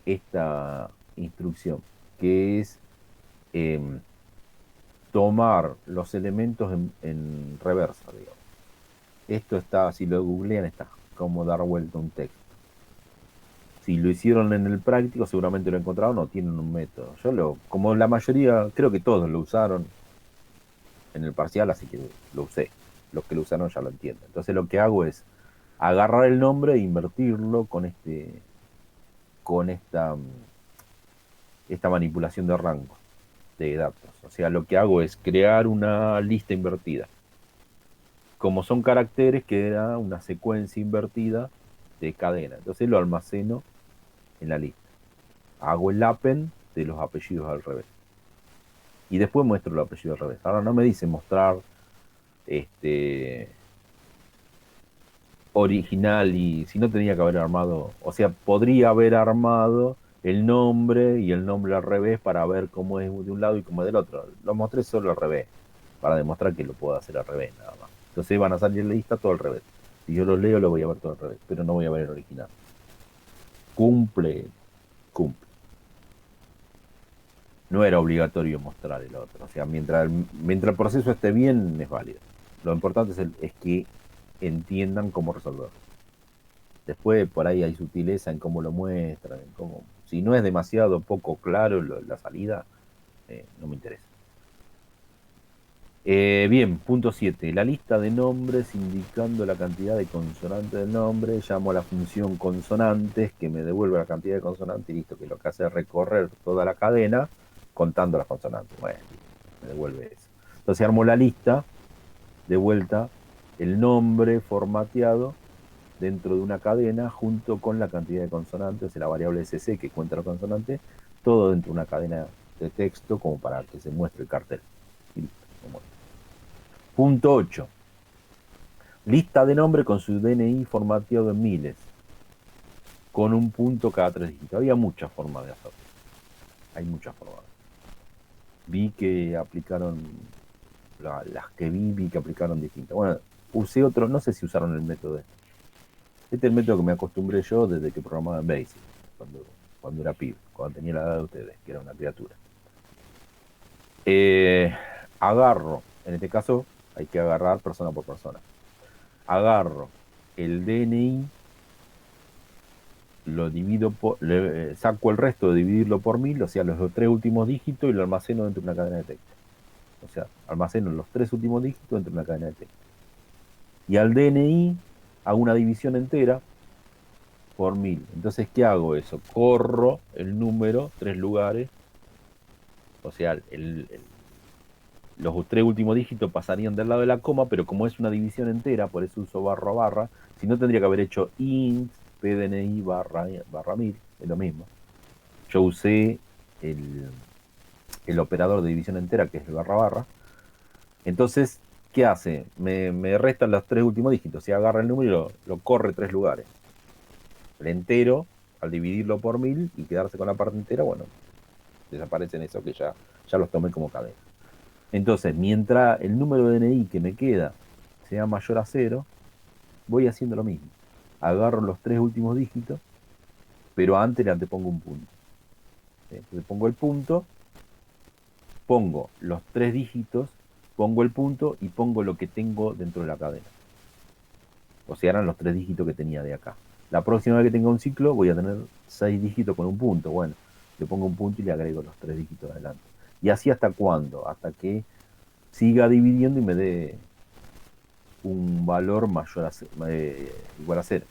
A: esta instrucción, que es tomar los elementos en reversa, digamos. Esto está, si lo googlean, está como dar vuelta un texto. Si lo hicieron en el práctico, seguramente lo encontraron o tienen un método. Como la mayoría, creo que todos lo usaron en el parcial, así que lo usé. Los que lo usaron ya lo entienden. Entonces lo que hago es agarrar el nombre e invertirlo con esta manipulación de rango de datos. O sea, lo que hago es crear una lista invertida. Como son caracteres, queda una secuencia invertida de cadena. Entonces lo almaceno en la lista. Hago el append de los apellidos al revés. Y después muestro los apellidos al revés. Ahora no me dice mostrar original, y si no tenía que haber armado, o sea, podría haber armado el nombre y el nombre al revés para ver cómo es de un lado y cómo es del otro. Lo mostré solo al revés, para demostrar que lo puedo hacer al revés nada más. Entonces van a salir en la lista todo al revés. Si yo lo leo, lo voy a ver todo al revés, pero no voy a ver el original. Cumple. No era obligatorio mostrar el otro. O sea, mientras el proceso esté bien, es válido. Lo importante es que entiendan cómo resolverlo. Después, por ahí hay sutileza en cómo lo muestran, si no es demasiado poco claro la salida, no me interesa. Bien, punto 7. La lista de nombres indicando la cantidad de consonantes del nombre. Llamo a la función consonantes que me devuelve la cantidad de consonantes y listo, que lo que hace es recorrer toda la cadena contando las consonantes. Bueno, me devuelve eso. Entonces armo la lista, de vuelta, el nombre formateado dentro de una cadena junto con la cantidad de consonantes, la variable SC que cuenta los consonantes, todo dentro de una cadena de texto como para que se muestre el cartel. Y listo, punto 8. Lista de nombre con su DNI formateado en miles. con un punto cada 3 dígitos. Había muchas formas de hacerlo. Hay muchas formas. Vi que aplicaron, las que vi que aplicaron distintas. Bueno, usé otro, no sé si usaron el método este. Este es el método que me acostumbré yo desde que programaba en Basic, cuando era pibe, cuando tenía la edad de ustedes, que era una criatura. Agarro, en este caso hay que agarrar persona por persona. Agarro el DNI, lo divido saco el resto de dividirlo por 1000, o sea, los 3 últimos dígitos, y lo almaceno dentro de una cadena de texto. O sea, almaceno los 3 últimos dígitos dentro de una cadena de texto. Y al DNI hago una división entera por 1000. Entonces, ¿qué hago eso? Corro el número 3 lugares, o sea, los 3 últimos dígitos pasarían del lado de la coma, pero como es una división entera, por eso uso barra barra, si no tendría que haber hecho int pdni barra 1000, es lo mismo. Yo usé el operador de división entera, que es el barra barra. Entonces, ¿qué hace? Me restan los 3 últimos dígitos. Si agarra el número, lo corre 3 lugares. El entero, al dividirlo por 1000 y quedarse con la parte entera, bueno, desaparecen eso que ya los tomé como cadena. Entonces, mientras el número de DNI que me queda sea mayor a 0, voy haciendo lo mismo. Agarro los 3 últimos dígitos, pero antes le antepongo un punto. Entonces pongo el punto, pongo los 3 dígitos, pongo el punto y pongo lo que tengo dentro de la cadena. O sea, eran los 3 dígitos que tenía de acá. La próxima vez que tenga un ciclo voy a tener 6 dígitos con un punto. Bueno, le pongo un punto y le agrego los 3 dígitos adelante. Y así hasta cuándo, hasta que siga dividiendo y me dé un valor mayor a igual a 0.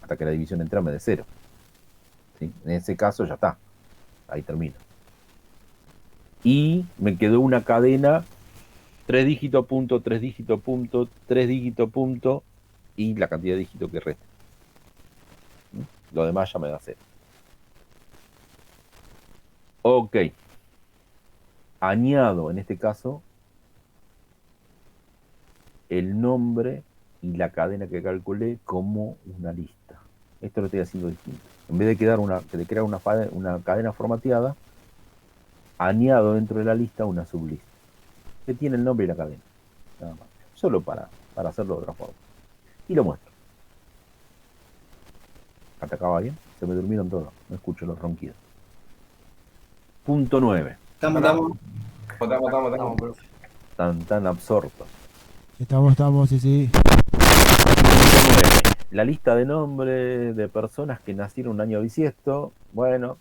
A: Hasta que la división entera me dé 0. ¿Sí? En ese caso ya está. Ahí termino. Y me quedó una cadena 3 dígitos punto, 3 dígitos punto, 3 dígitos punto y la cantidad de dígitos que resta. Lo demás ya me da 0. Ok. Añado en este caso el nombre y la cadena que calculé como una lista. Esto lo estoy haciendo distinto. En vez de crear una cadena formateada, añado dentro de la lista una sublista que tiene el nombre y la cadena. Nada más. Solo para hacerlo de otra forma. Y lo muestro. ¿Hasta acá va bien? Se me durmieron todos. No escucho los ronquidos. Punto 9.
C: Estamos,
A: Tan absortos.
F: Estamos, sí.
A: La lista de nombres de personas que nacieron un año bisiesto. Bueno,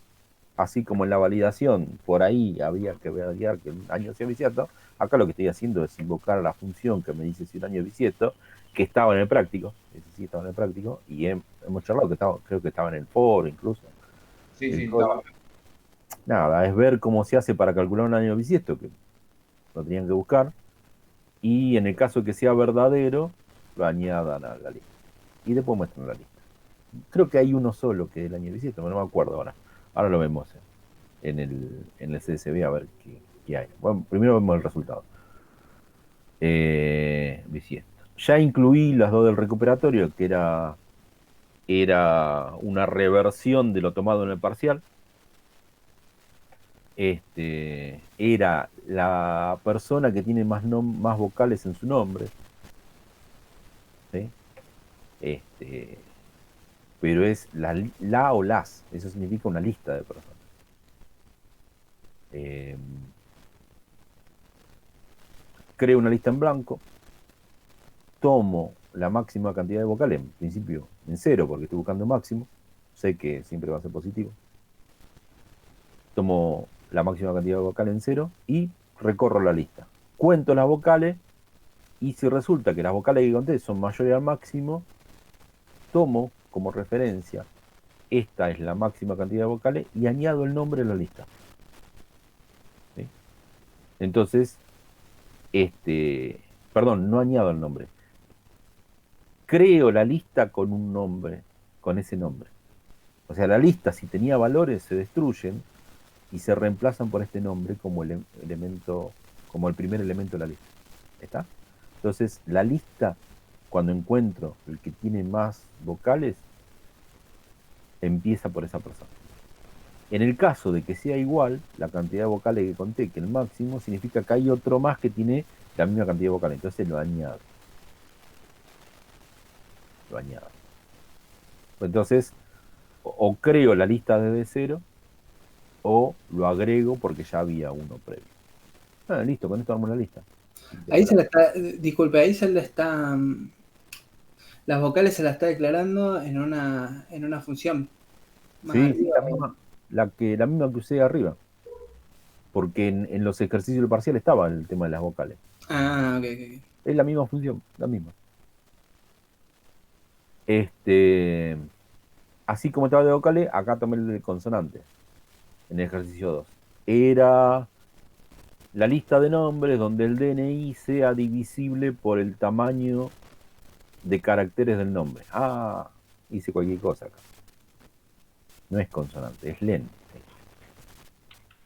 A: así como en la validación, por ahí había que validar que un año sea bisiesto. Acá lo que estoy haciendo es invocar a la función que me dice si un año es bisiesto, que estaba en el práctico. Ese sí estaba en el práctico. Y hemos charlado que creo que estaba en el foro incluso.
C: Sí, estaba.
A: Nada, es ver cómo se hace para calcular un año bisiesto, que lo tenían que buscar. Y en el caso de que sea verdadero, lo añadan a la lista. Y después muestran la lista. Creo que hay uno solo que es el año bisiesto, no me acuerdo ahora. Ahora lo vemos en el CSV a ver qué hay. Bueno, primero vemos el resultado. Bisiesto. Ya incluí las dos del recuperatorio, que era una reversión de lo tomado en el parcial. Era la persona que tiene más vocales en su nombre. ¿Sí? Pero es la o las. Eso significa una lista de personas. Creo una lista en blanco. Tomo la máxima cantidad de vocales, en principio en 0, porque estoy buscando máximo. Sé que siempre va a ser positivo. Tomo la máxima cantidad de vocales en 0 y recorro la lista. Cuento las vocales y si resulta que las vocales que conté son mayores al máximo, tomo como referencia esta es la máxima cantidad de vocales y añado el nombre en la lista. ¿Sí? Entonces, perdón, no añado el nombre. Creo la lista con un nombre, con ese nombre. O sea, la lista, si tenía valores, se destruyen y se reemplazan por este nombre como el primer elemento de la lista. ¿Está? Entonces, la lista, cuando encuentro el que tiene más vocales, empieza por esa persona. En el caso de que sea igual, la cantidad de vocales que conté que el máximo, significa que hay otro más que tiene la misma cantidad de vocales. Entonces lo añado. Entonces, o creo la lista desde cero, o lo agrego porque ya había uno previo. Listo, con esto armo la lista.
B: Ahí se la está, disculpe, ahí se la está, las vocales se la está declarando en una función.
A: Sí, la misma que usé arriba. Porque en los ejercicios del parcial estaba el tema de las vocales.
B: Ah, ok.
A: Es la misma función, la misma. Así como estaba de vocales, acá tomé el de consonantes. En el ejercicio 2. Era la lista de nombres donde el DNI sea divisible por el tamaño de caracteres del nombre. Hice cualquier cosa acá. No es consonante, es len.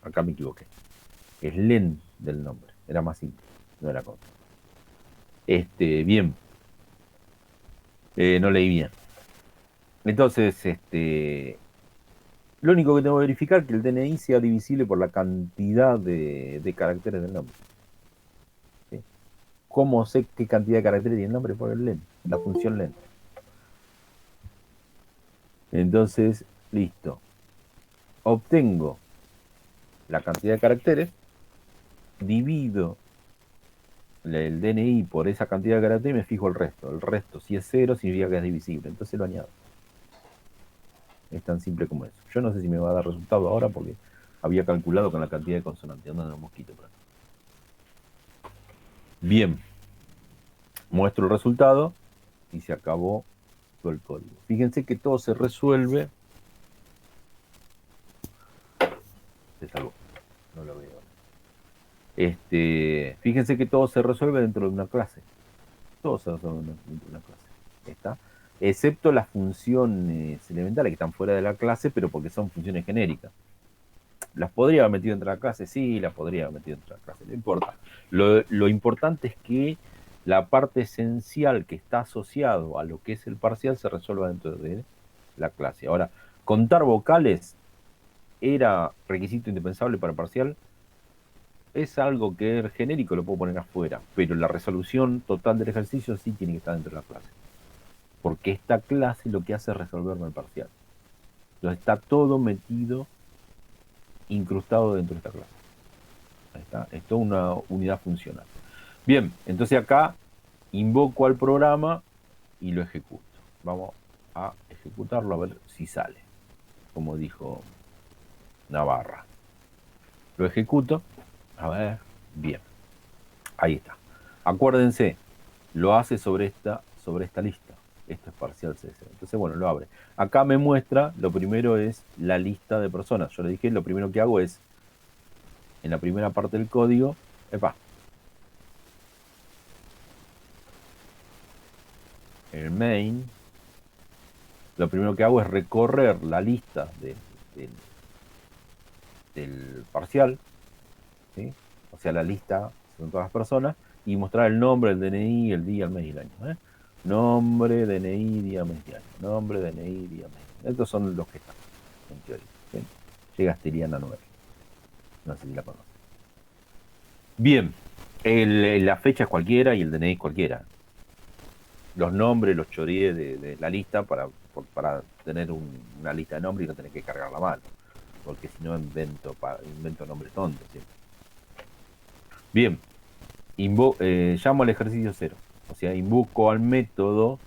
A: Acá me equivoqué. Es len del nombre. Era más simple, no era consonante. Bien. No leí bien. Entonces, lo único que tengo que verificar es que el DNI sea divisible por la cantidad de caracteres del nombre. ¿Sí? ¿Cómo sé qué cantidad de caracteres tiene el nombre? Por el len, la función len. Entonces, listo. Obtengo la cantidad de caracteres, divido el DNI por esa cantidad de caracteres y me fijo el resto. El resto, si es 0, significa que es divisible. Entonces lo añado. Es tan simple como eso. Yo no sé si me va a dar resultado ahora porque había calculado con la cantidad de consonantes. Andan los mosquitos por acá. Bien. Muestro el resultado y se acabó todo el código. Fíjense que todo se resuelve. Se salvó. No lo veo. Fíjense que todo se resuelve dentro de una clase. Todo se resuelve dentro de una clase. ¿Está? Excepto las funciones elementales que están fuera de la clase, pero porque son funciones genéricas. ¿Las podría haber metido dentro de la clase? Sí, las podría haber metido dentro de la clase, no importa. Lo importante es que la parte esencial que está asociado a lo que es el parcial se resuelva dentro de la clase. Ahora, contar vocales era requisito indispensable para parcial. Es algo que es genérico, lo puedo poner afuera, pero la resolución total del ejercicio sí tiene que estar dentro de la clase. Porque esta clase lo que hace es resolverme el parcial. Entonces está todo metido, incrustado dentro de esta clase. Ahí está, es toda una unidad funcional. Bien, entonces acá invoco al programa y lo ejecuto. Vamos a ejecutarlo a ver si sale, como dijo Navarra. Lo ejecuto, a ver, bien. Ahí está. Acuérdense, lo hace sobre esta lista. Esto es parcial CS. Entonces, bueno, lo abre. Acá me muestra, lo primero es la lista de personas. Yo le dije, lo primero que hago es, en la primera parte del código, el main, lo primero que hago es recorrer la lista del parcial, ¿sí? O sea, la lista son todas las personas, y mostrar el nombre, el DNI, el día, el mes y el año. Nombre, DNI, día, mes y año. Nombre, DNI, día, mes y año. Estos son los que están, en teoría. ¿Sí? Llega Asteriana 9. No sé si la conocen. Bien, la fecha es cualquiera y el DNI es cualquiera. Los nombres los choreé de la lista para tener una lista de nombres y no tener que cargar la mano. Porque si no invento nombres tontos. ¿Sí? Bien, llamo al ejercicio 0. O sea, invoco al método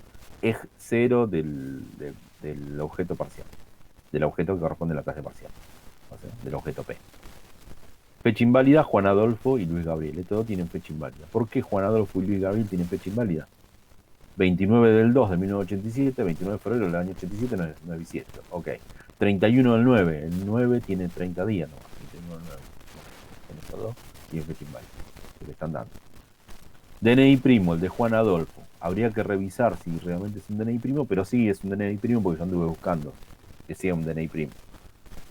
A: EJ0 del objeto parcial. Del objeto que corresponde a la clase parcial. O sea, del objeto P. Fecha inválida, Juan Adolfo y Luis Gabriel. Todos tienen fecha inválida. ¿Por qué Juan Adolfo y Luis Gabriel tienen fecha inválida? 29 del 2 de 1987, 29 de febrero del año 87, no es bisiesto. Ok. 31 del 9. El 9 tiene 30 días, ¿no? 31 del 9. Con estos dos tienen fecha inválida. Se le están dando. DNI primo, el de Juan Adolfo. Habría que revisar si realmente es un DNI primo, pero sí es un DNI primo porque yo anduve buscando que sea un DNI primo.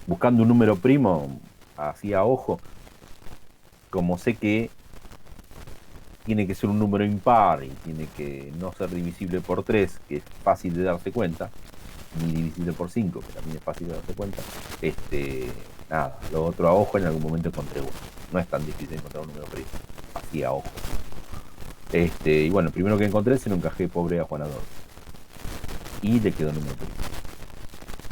A: Buscando un número primo, así a ojo, como sé que tiene que ser un número impar y tiene que no ser divisible por 3, que es fácil de darse cuenta, ni divisible por 5, que también es fácil de darse cuenta. Nada, lo otro a ojo en algún momento encontré uno. No es tan difícil encontrar un número primo, así a ojo. Y bueno, el primero que encontré se lo encajé pobre a Juan Adolfo. Y le quedó el número primo.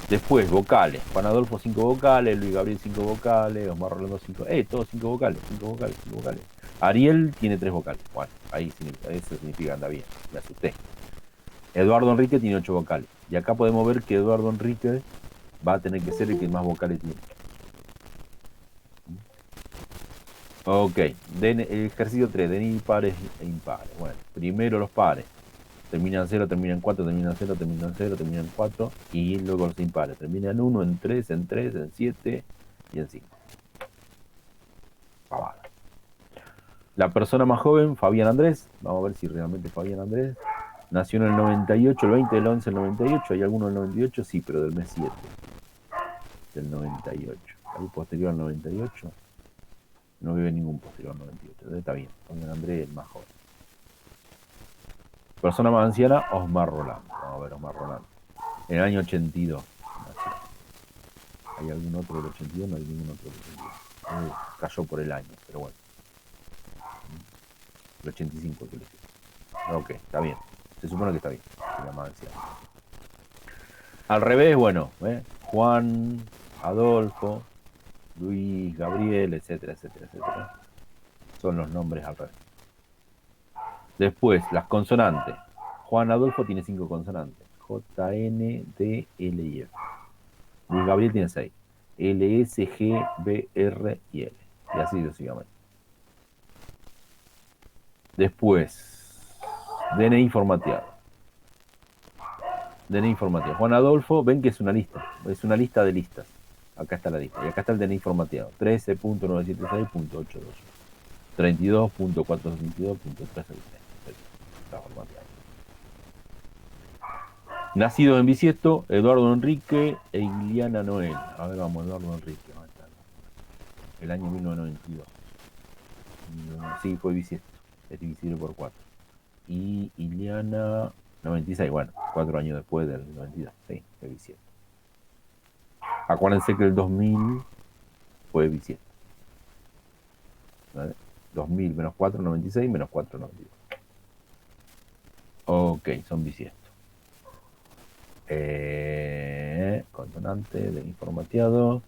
A: Después, vocales. Juan Adolfo 5 vocales, Luis Gabriel 5 vocales, Osmar Rolando 5. Todos 5 vocales, 5 vocales, 5 vocales. Ariel tiene 3 vocales. Bueno, ahí eso significa anda bien. Me asusté. Eduardo Enrique tiene 8 vocales. Y acá podemos ver que Eduardo Enrique va a tener que ser el que más vocales tiene. Ok, ejercicio 3, DNI pares e impares. Bueno, primero los pares. Terminan 0, terminan 4, terminan 0, terminan 0, terminan 4. Y luego los impares. Terminan 1, en 3, en 3, en 7 y en 5. Pavada. La persona más joven, Fabián Andrés. Vamos a ver si realmente Fabián Andrés. Nació en el 98, el 20 del 11 del 98. ¿Hay alguno del 98? Sí, pero del mes 7. Del 98. ¿Hay posterior al 98? No vive ningún posterior al 98. Entonces está bien. Fabián Andrés es el más joven. Persona más anciana, Osmar Rolando. Vamos a ver, Osmar Rolando. En el año 82 nació. ¿Hay algún otro del 82? No hay ningún otro del 82. Cayó por el año, pero bueno. El 85 que le digo. Ok, está bien. Se supone que está bien. La más anciana. Al revés, bueno, Juan, Adolfo, Luis, Gabriel, etcétera, etcétera, etcétera. Son los nombres al revés. Después, las consonantes. Juan Adolfo tiene 5 consonantes. J, N, D, L y F. Luis Gabriel tiene 6. L, S, G, B, R y L. Y así sucesivamente. Después, DNI formateado. DNI formateado. Juan Adolfo, ven que es una lista. Es una lista de listas. Acá está la lista. Y acá está el DNI formateado. 13.976.821. 32.422.363. Está formateado. Nacido en Bisiesto, Eduardo Enrique e Iliana Noel. A ver, vamos, Eduardo Enrique. El año 1992. Sí, fue Bisiesto. Es divisible por 4. Y Iliana, 96. Bueno, 4 años después del 92. Sí, fue Bisiesto. Acuérdense que el 2000 fue Bisiesto. ¿Vale? 2000 menos 4, 96, menos 4, 92. Ok, son bisiestos. Consonante de informateado.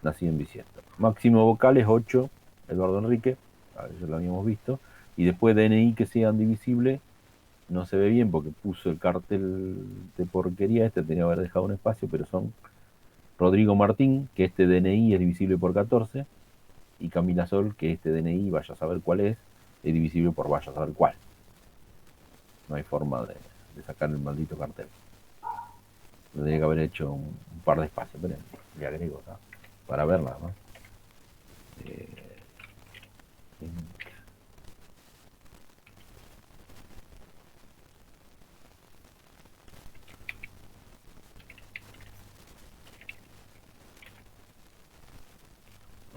A: Nacido en bisiesto. Máximo vocales 8, Eduardo Enrique. A ver, ya lo habíamos visto. Y después DNI que sean divisibles. No se ve bien porque puso el cartel de porquería. Tenía que haber dejado un espacio, pero son Rodrigo Martín, que este DNI es divisible por 14. Y Camila Sol, que este DNI, vaya a saber cuál es divisible por vaya a saber cuál. No hay forma de sacar el maldito cartel. Tendría que haber hecho un par de espacios, pero le agrego, ¿no? Para verla, ¿no?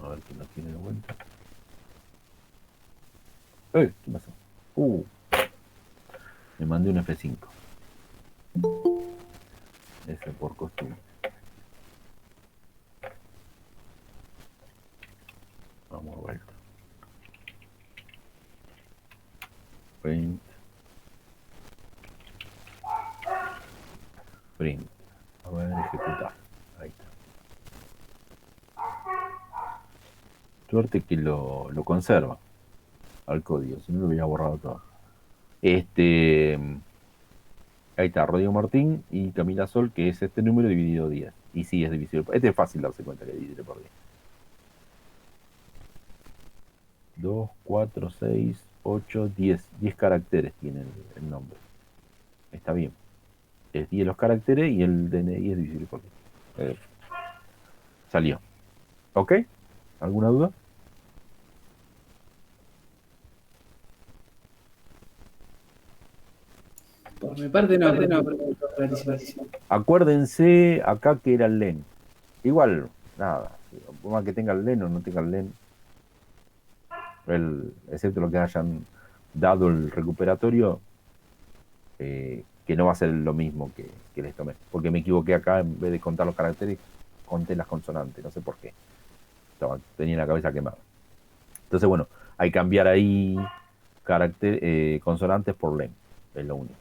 A: A ver quién lo tiene de vuelta. ¿Qué pasó? Me mandé un F5. F por costumbre. Vamos a vuelta. Print. Print. A ver, ejecutar. Ahí está. Suerte que lo conserva al código, si no lo hubiera borrado todo. Ahí está, Rodrigo Martín y Camila Sol, que es este número dividido 10. Y sí, es divisible. Este es fácil darse cuenta que es divisible por 10. 2, 4, 6, 8, 10. 10 caracteres tiene el nombre. Está bien. Es 10 los caracteres y el DNI es divisible por 10. Salió. ¿Ok? ¿Alguna duda?
B: Por mi parte no.
A: Acuérdense acá que era el LEN. Igual, nada. Por más que tenga el LEN o no tenga el LEN, excepto lo que hayan dado el recuperatorio, que no va a ser lo mismo que les tomé. Porque me equivoqué acá, en vez de contar los caracteres, conté las consonantes, no sé por qué. Tenía la cabeza quemada. Entonces, bueno, hay que cambiar ahí consonantes por len, es lo único.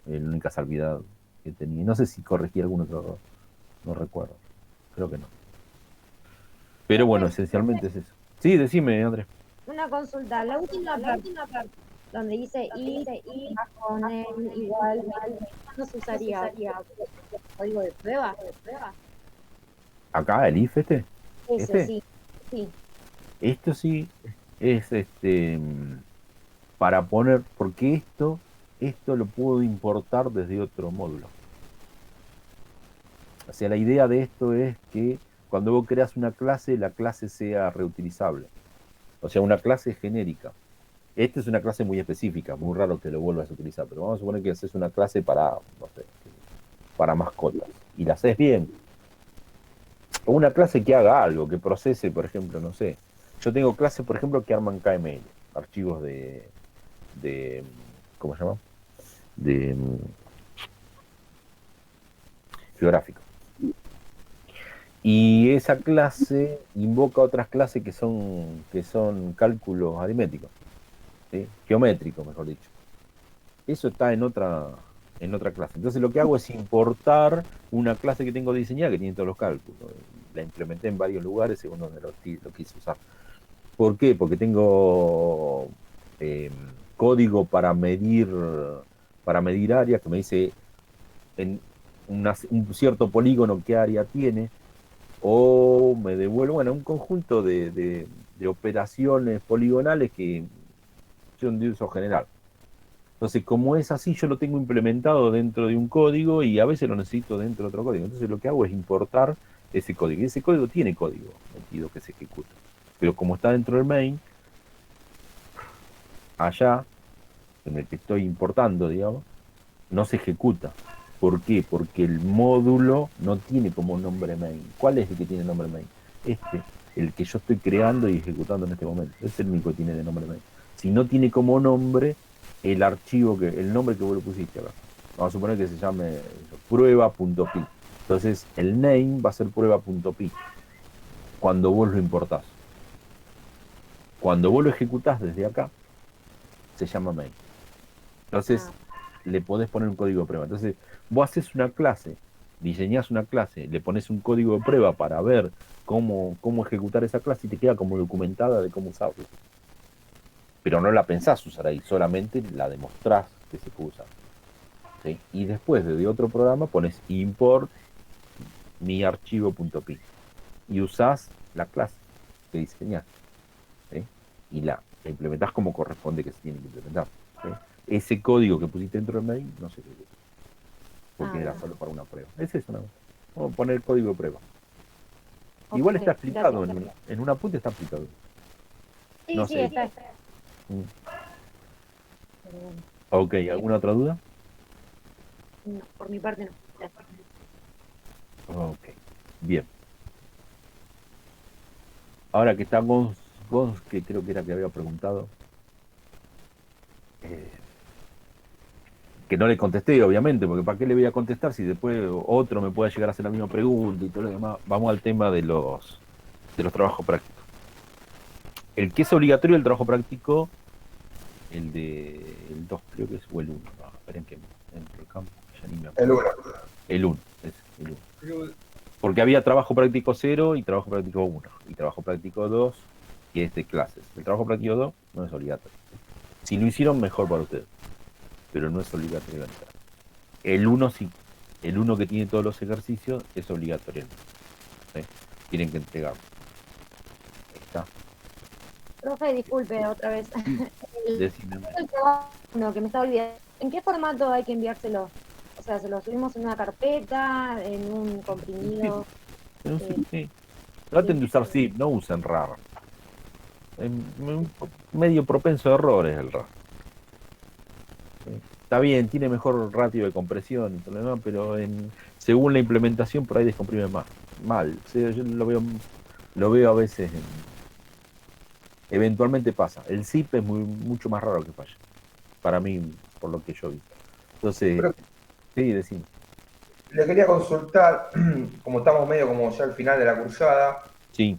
A: Es la única salvedad que tenía. No sé si corregí algún otro error, no recuerdo. Creo que no. Pero bueno, esencialmente es eso. Sí, decime, Andrés.
D: Una consulta, la última parte, donde dice y con el igual, ¿cuándo se usaría? ¿Código de prueba?
A: Acá, el if
D: Ese,
A: este.
D: sí.
A: Esto sí es para poner, porque esto lo puedo importar desde otro módulo. O sea, la idea de esto es que cuando vos creas una clase, la clase sea reutilizable. O sea, una clase genérica. Esta es una clase muy específica, muy raro que lo vuelvas a utilizar, pero vamos a suponer que haces una clase para, no sé, para mascotas, y la haces bien. O una clase que haga algo, que procese, por ejemplo, no sé. Yo tengo clases, por ejemplo, que arman KML, archivos de ¿cómo se llama? De geográfico. Y esa clase invoca otras clases que son cálculos aritméticos, ¿sí? Geométricos, mejor dicho. Eso está en otra clase. Entonces lo que hago es importar una clase que tengo diseñada que tiene todos los cálculos. La implementé en varios lugares según donde lo quise usar. ¿Por qué? Porque tengo código para medir áreas que me dice en un cierto polígono qué área tiene, o me devuelvo, bueno, un conjunto de operaciones poligonales que son de uso general. Entonces, como es así, yo lo tengo implementado dentro de un código y a veces lo necesito dentro de otro código. Entonces, lo que hago es importar ese código. Y ese código tiene código metido que se ejecuta. Pero como está dentro del main, allá, en el que estoy importando, digamos, no se ejecuta. ¿Por qué? Porque el módulo no tiene como nombre main. ¿Cuál es el que tiene nombre main? El que yo estoy creando y ejecutando en este momento. Es el único que tiene de nombre main. Si no tiene como nombre el archivo, el nombre que vos le pusiste acá. Vamos a suponer que se llame prueba.py. Entonces el name va a ser prueba.py cuando vos lo importás. Cuando vos lo ejecutás desde acá, se llama main. Entonces le podés poner un código de prueba. Entonces vos haces una clase, diseñás una clase, le pones un código de prueba para ver cómo ejecutar esa clase y te queda como documentada de cómo usarla. Pero no la pensás usar ahí, solamente la demostrás que se puede usar. ¿Sí? Y después de otro programa pones import mi archivo.py y usás la clase que diseñaste. ¿Sí? Y la implementás como corresponde que se tiene que implementar. ¿Sí? Ese código que pusiste dentro del mail no se ejecuta, porque era solo para una prueba. Es eso, ¿no? Vamos a poner el código de prueba. Okay, igual está explicado, en un apunte está explicado.
D: Sí,
A: no
D: sí,
A: sé.
D: está.
A: Ok, ¿alguna otra duda?
D: No, por mi parte no.
A: Ok, bien. Ahora que está Gons, que creo que era que había preguntado, que no le contesté, obviamente, porque ¿para qué le voy a contestar si después otro me puede llegar a hacer la misma pregunta y todo lo demás? Vamos al tema de los trabajos prácticos. El que es obligatorio el trabajo práctico, el 2 creo que es, o el 1. No, esperen que entro al campo, ya ni me acuerdo. El 1, es el 1. Porque había trabajo práctico 0 y trabajo práctico 1. Y trabajo práctico 2, que es de clases. El trabajo práctico 2 no es obligatorio. Si lo hicieron, mejor para ustedes. Pero no es obligatorio entrar. El 1 sí. El 1 que tiene todos los ejercicios es obligatorio. ¿Sí? Tienen que entregarlo. Ahí está.
D: Profe, disculpe otra vez.
A: Decime.
D: No, que me estaba olvidando. ¿En qué formato hay que enviárselo? O sea, ¿se lo subimos en una carpeta, en un comprimido?
A: Sí. Traten de usar zip, no usen RAR. Es medio propenso a errores el RAR. Está bien, tiene mejor ratio de compresión y todo lo demás, pero según la implementación por ahí descomprime más. Mal. O sea, yo lo veo a veces. Eventualmente pasa. El zip es mucho más raro que falla. Para mí, por lo que yo vi. Entonces, Sí, decime.
C: Le quería consultar, como estamos medio como ya al final de la cursada,
A: Sí.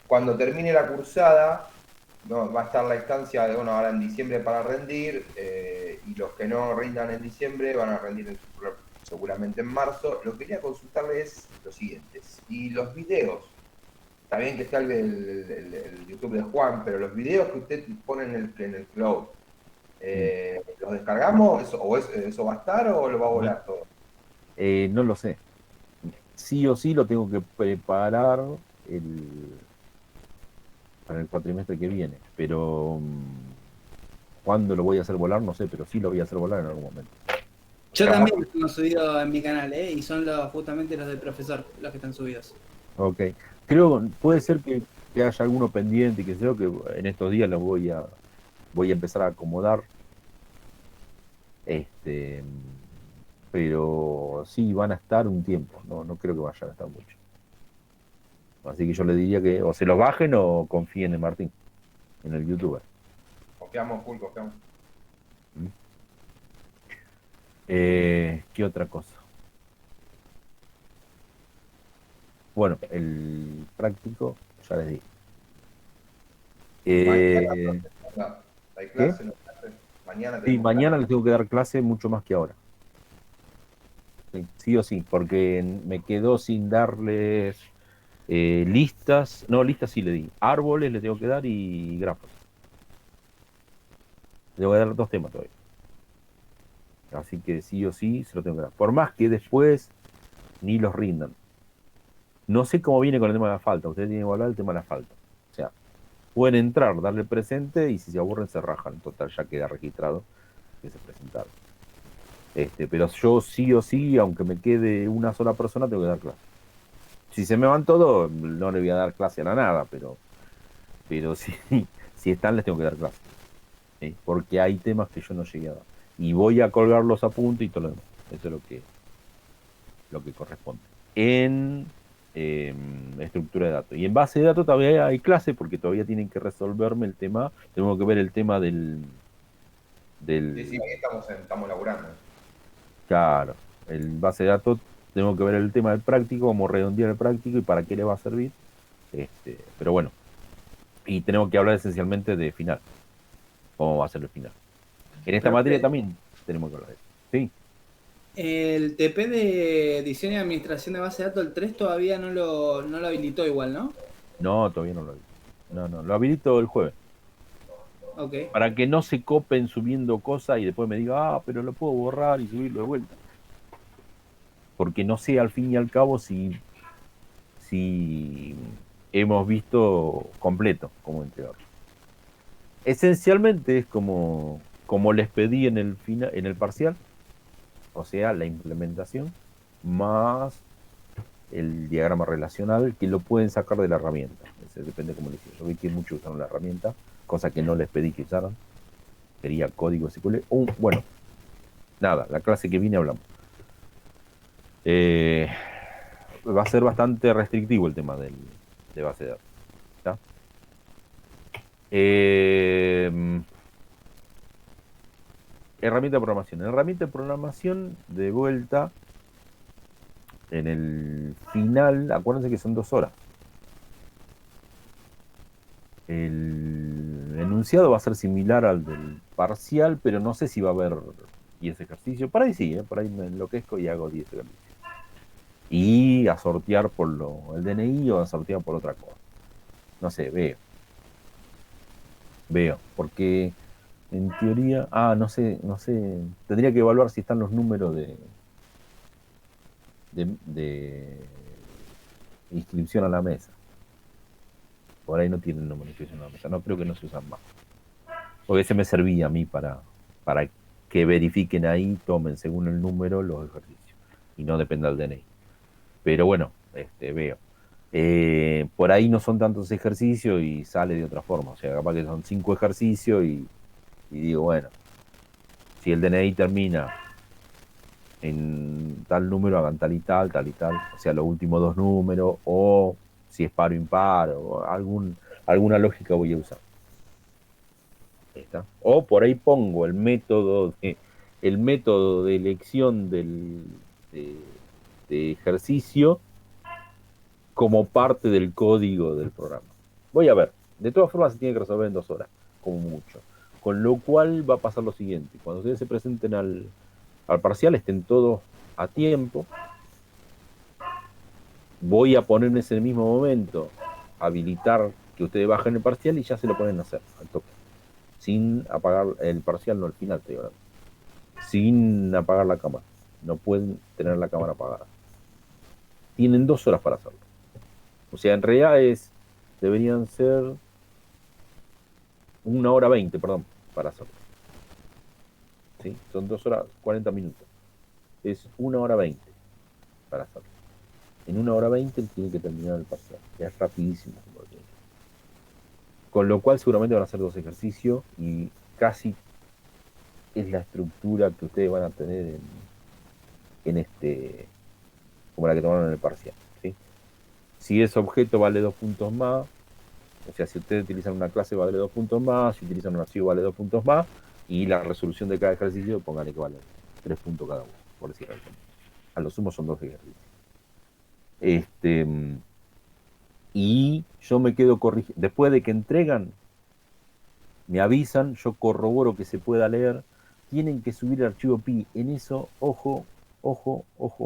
C: cuando termine la cursada, no, va a estar la instancia de, bueno, ahora en diciembre para rendir, y los que no rindan en diciembre van a rendir seguramente en marzo. Lo que quería consultarles lo siguiente, y los videos, está bien que está el YouTube de Juan, pero los videos que usted pone en el cloud, ¿los descargamos? ¿Eso va a estar o lo va a volar todo?
A: No lo sé. Sí o sí lo tengo que preparar para el cuatrimestre que viene, pero ¿cuándo lo voy a hacer volar? No sé, pero sí lo voy a hacer volar en algún momento.
B: Yo también lo tengo subido en mi canal, y son justamente los del profesor los que están subidos.
A: Ok. Creo, puede ser que haya alguno pendiente y que sé yo, que en estos días los voy a empezar a acomodar. Pero sí van a estar un tiempo, no creo que vayan a estar mucho. Así que yo le diría que o se los bajen o confíen en Martín, en el youtuber.
C: Confiamos, full, confiamos.
A: ¿Qué otra cosa? Bueno, el práctico, ya les di.
C: ¿Hay
A: ¿Qué?
C: clase? ¿No hay clase? Mañana
A: Sí,
C: tenemos
A: mañana
C: clase.
A: les tengo que dar clase mucho más que ahora. Sí, sí o sí, porque me quedó sin darles listas. No, listas sí le di. Árboles le tengo que dar y grafos. Le voy a dar 2 temas todavía. Así que sí o sí se lo tengo que dar. Por más que después ni los rindan. No sé cómo viene con el tema de la falta. Ustedes tienen que evaluar el tema de la falta. O sea, pueden entrar, darle presente y si se aburren se rajan. Total, ya queda registrado que se presentaron. Pero yo sí o sí, aunque me quede una sola persona, tengo que dar clase. Si se me van todos, no le voy a dar clase a la nada, pero si están, les tengo que dar clase. ¿Sí? Porque hay temas que yo no llegué a dar. Y voy a colgar los apuntes y todo lo demás. Eso es lo que corresponde. En estructura de datos. Y en base de datos todavía hay clase porque todavía tienen que resolverme el tema. Tengo que ver el tema del.
C: Sí, sí, ahí estamos laburando.
A: Claro, el base de datos. Tengo que ver el tema del práctico, cómo redondear el práctico y para qué le va a servir. Pero bueno. Y tenemos que hablar esencialmente de final. Cómo va a ser el final. En esta materia también tenemos que hablar de eso. Sí.
B: El TP de diseño y administración de base de datos, el 3 todavía no lo habilitó igual, ¿no?
A: No, todavía no lo habilito. No, lo habilito el jueves.
B: Ok.
A: Para que no se copen subiendo cosas y después me diga, pero lo puedo borrar y subirlo de vuelta. Porque no sé al fin y al cabo si hemos visto completo como entregador. Esencialmente es como les pedí en el parcial, o sea, la implementación más el diagrama relacional que lo pueden sacar de la herramienta. Depende de cómo le hicieron. Yo vi que muchos usaron la herramienta, cosa que no les pedí que usaran. Quería código SQL. Bueno, nada, la clase que vine hablamos. Va a ser bastante restrictivo el tema de base de datos. ¿Está? Herramienta de programación. Herramienta de programación de vuelta en el final. Acuérdense que son 2 horas. El enunciado va a ser similar al del parcial, pero no sé si va a haber 10 ejercicios. Por ahí sí, por ahí me enloquezco y hago 10 ejercicios. Y a sortear por el DNI o a sortear por otra cosa. No sé, veo, porque en teoría, no sé, tendría que evaluar si están los números de inscripción a la mesa. Por ahí no tienen número de inscripción a la mesa, no creo que no se usan más. Porque ese me servía a mí para que verifiquen ahí, tomen según el número los ejercicios y no dependa del DNI. Pero bueno, veo. Por ahí no son tantos ejercicios y sale de otra forma. O sea, capaz que son 5 ejercicios y digo, bueno, si el DNI termina en tal número, hagan tal y tal, tal y tal. O sea, los últimos 2 números, o si es par o impar, o alguna lógica voy a usar. ¿Está? O por ahí pongo el método el método de elección de ejercicio como parte del código del programa. Voy a ver, de todas formas se tiene que resolver en 2 horas, como mucho. Con lo cual va a pasar lo siguiente, cuando ustedes se presenten al parcial, estén todos a tiempo. Voy a poner en ese mismo momento, habilitar que ustedes bajen el parcial y ya se lo pueden hacer al toque. Sin apagar el parcial, no al final, estoy hablando. Sin apagar la cámara. No pueden tener la cámara apagada. Tienen 2 horas para hacerlo. O sea, en realidad deberían ser 1 hora 20, perdón, para hacerlo. ¿Sí? Son 2 horas 40 minutos. Es 1 hora 20 para hacerlo. En 1 hora 20 él tiene que terminar el parcial. Ya es rapidísimo. Con lo cual seguramente van a hacer 2 ejercicios y casi es la estructura que ustedes van a tener en como la que tomaron en el parcial. ¿Sí? Si ese objeto vale 2 puntos más, o sea, si ustedes utilizan una clase vale 2 puntos más, si utilizan un archivo vale 2 puntos más, y la resolución de cada ejercicio, pónganle que vale 3 puntos cada uno, por decir algo. A lo sumo son 2 ejercicios. Y yo me quedo corrigiendo. Después de que entregan, me avisan, yo corroboro que se pueda leer. Tienen que subir el archivo PI. En eso, ojo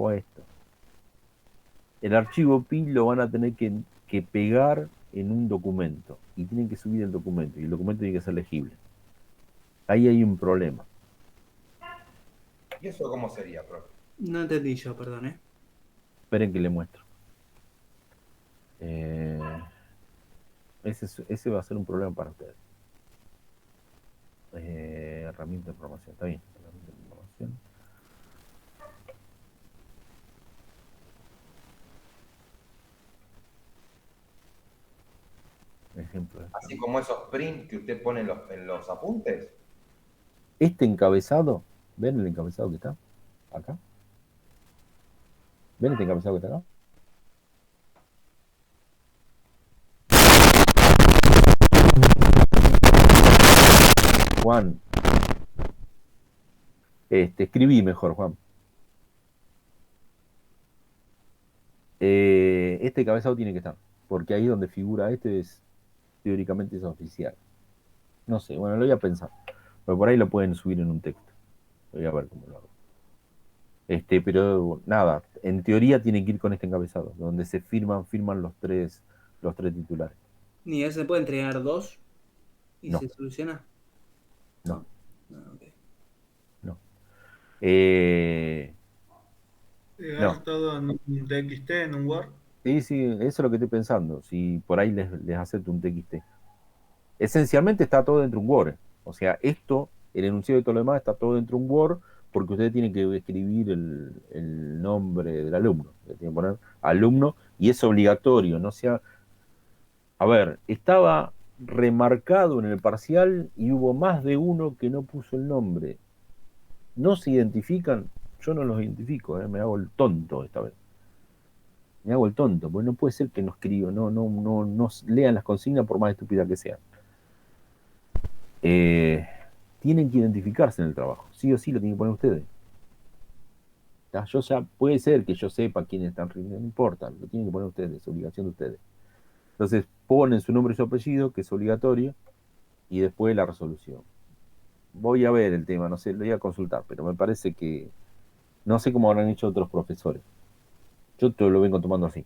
A: a esto. El archivo PI lo van a tener que pegar en un documento. Y tienen que subir el documento. Y el documento tiene que ser legible. Ahí hay un problema.
C: ¿Y eso cómo sería, profe?
B: No entendí yo, perdón,
A: Esperen que le muestro. Ese va a ser un problema para ustedes. Herramienta de programación, está bien. Herramienta de programación. Ejemplo.
C: Así como esos prints que usted pone en los apuntes.
A: Este encabezado, ¿ven el encabezado que está acá? ¿Ven este encabezado que está acá? Juan, escribí mejor, Juan. Este encabezado tiene que estar, porque ahí donde figura teóricamente es oficial. No sé, bueno, lo voy a pensar. Pero por ahí lo pueden subir en un texto. Voy a ver cómo lo hago. Pero nada, en teoría tiene que ir con este encabezado, donde se firman los tres titulares.
B: ¿Ni se puede entregar 2 y
A: No.
B: se soluciona?
A: No.
B: Okay.
A: No.
G: ¿Llegar todo en un TXT, en un Word?
A: Sí, eso es lo que estoy pensando. Si por ahí les acepto un TXT. Esencialmente está todo dentro de un Word. O sea, el enunciado y todo lo demás está todo dentro de un Word, porque ustedes tienen que escribir el nombre del alumno. Le tienen que poner alumno y es obligatorio. No sea. A ver, estaba remarcado en el parcial y hubo más de uno que no puso el nombre. No se identifican, yo no los identifico, me hago el tonto esta vez. Me hago el tonto, porque no puede ser que no escriban, no lean las consignas por más estúpidas que sean. Tienen que identificarse en el trabajo, sí o sí lo tienen que poner ustedes. Yo ya, puede ser que yo sepa quiénes están rindiendo, no importa, lo tienen que poner ustedes, es obligación de ustedes. Entonces ponen su nombre y su apellido, que es obligatorio, y después la resolución. Voy a ver el tema, no sé, lo voy a consultar, pero me parece que no sé cómo habrán hecho otros profesores. Yo te lo vengo tomando así,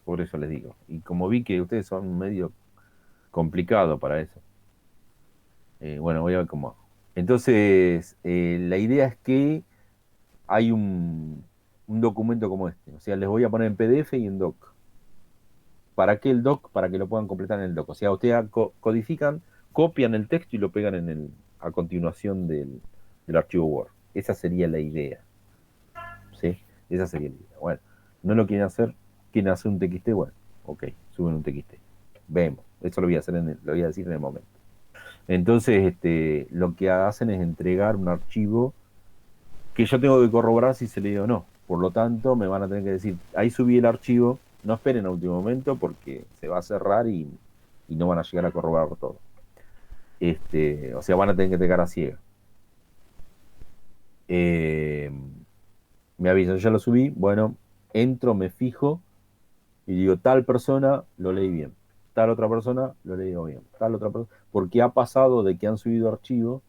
A: por eso les digo. Y como vi que ustedes son medio complicados para eso, bueno, voy a ver cómo hago. Entonces, la idea es que hay un documento como este. O sea, les voy a poner en PDF y en doc. ¿Para qué el doc? Para que lo puedan completar en el doc. O sea, ustedes codifican, copian el texto y lo pegan a continuación del archivo Word. Esa sería la idea. ¿Sí? Esa sería la idea. Bueno, no lo quieren hacer un TXT, bueno, ok, suben un TXT. Vemos. Eso lo voy a hacer lo voy a decir en el momento. Entonces, lo que hacen es entregar un archivo que yo tengo que corroborar si se lee o no. Por lo tanto, me van a tener que decir, ahí subí el archivo, no esperen a último momento porque se va a cerrar y no van a llegar a corroborar todo. O sea, van a tener que entregar a ciega. eh, me avisan, ya lo subí, bueno, entro, me fijo y digo, tal persona lo leí bien, tal otra persona lo leí bien, tal otra persona, porque ha pasado de que han subido archivos,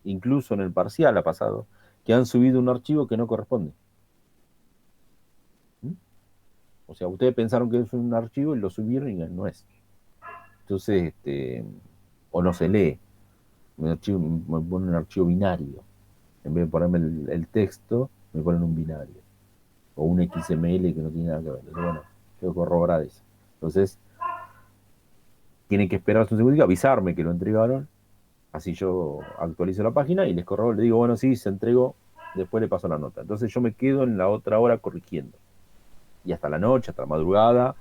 A: incluso en el parcial ha pasado, que han subido un archivo que no corresponde. ¿Mm? O sea, ustedes pensaron que es un archivo y lo subieron y no es. Entonces, o no se lee. Me ponen un archivo binario. En vez de ponerme el texto, me ponen un binario. O un XML que no tiene nada que ver. Entonces, bueno, tengo que corroborar eso. Entonces, tienen que esperar un segundo, avisarme que lo entregaron. Así yo actualizo la página y les corroboro, le digo, bueno, sí, se entregó, después le paso la nota. Entonces yo me quedo en la otra hora corrigiendo. Y hasta la noche, hasta la madrugada,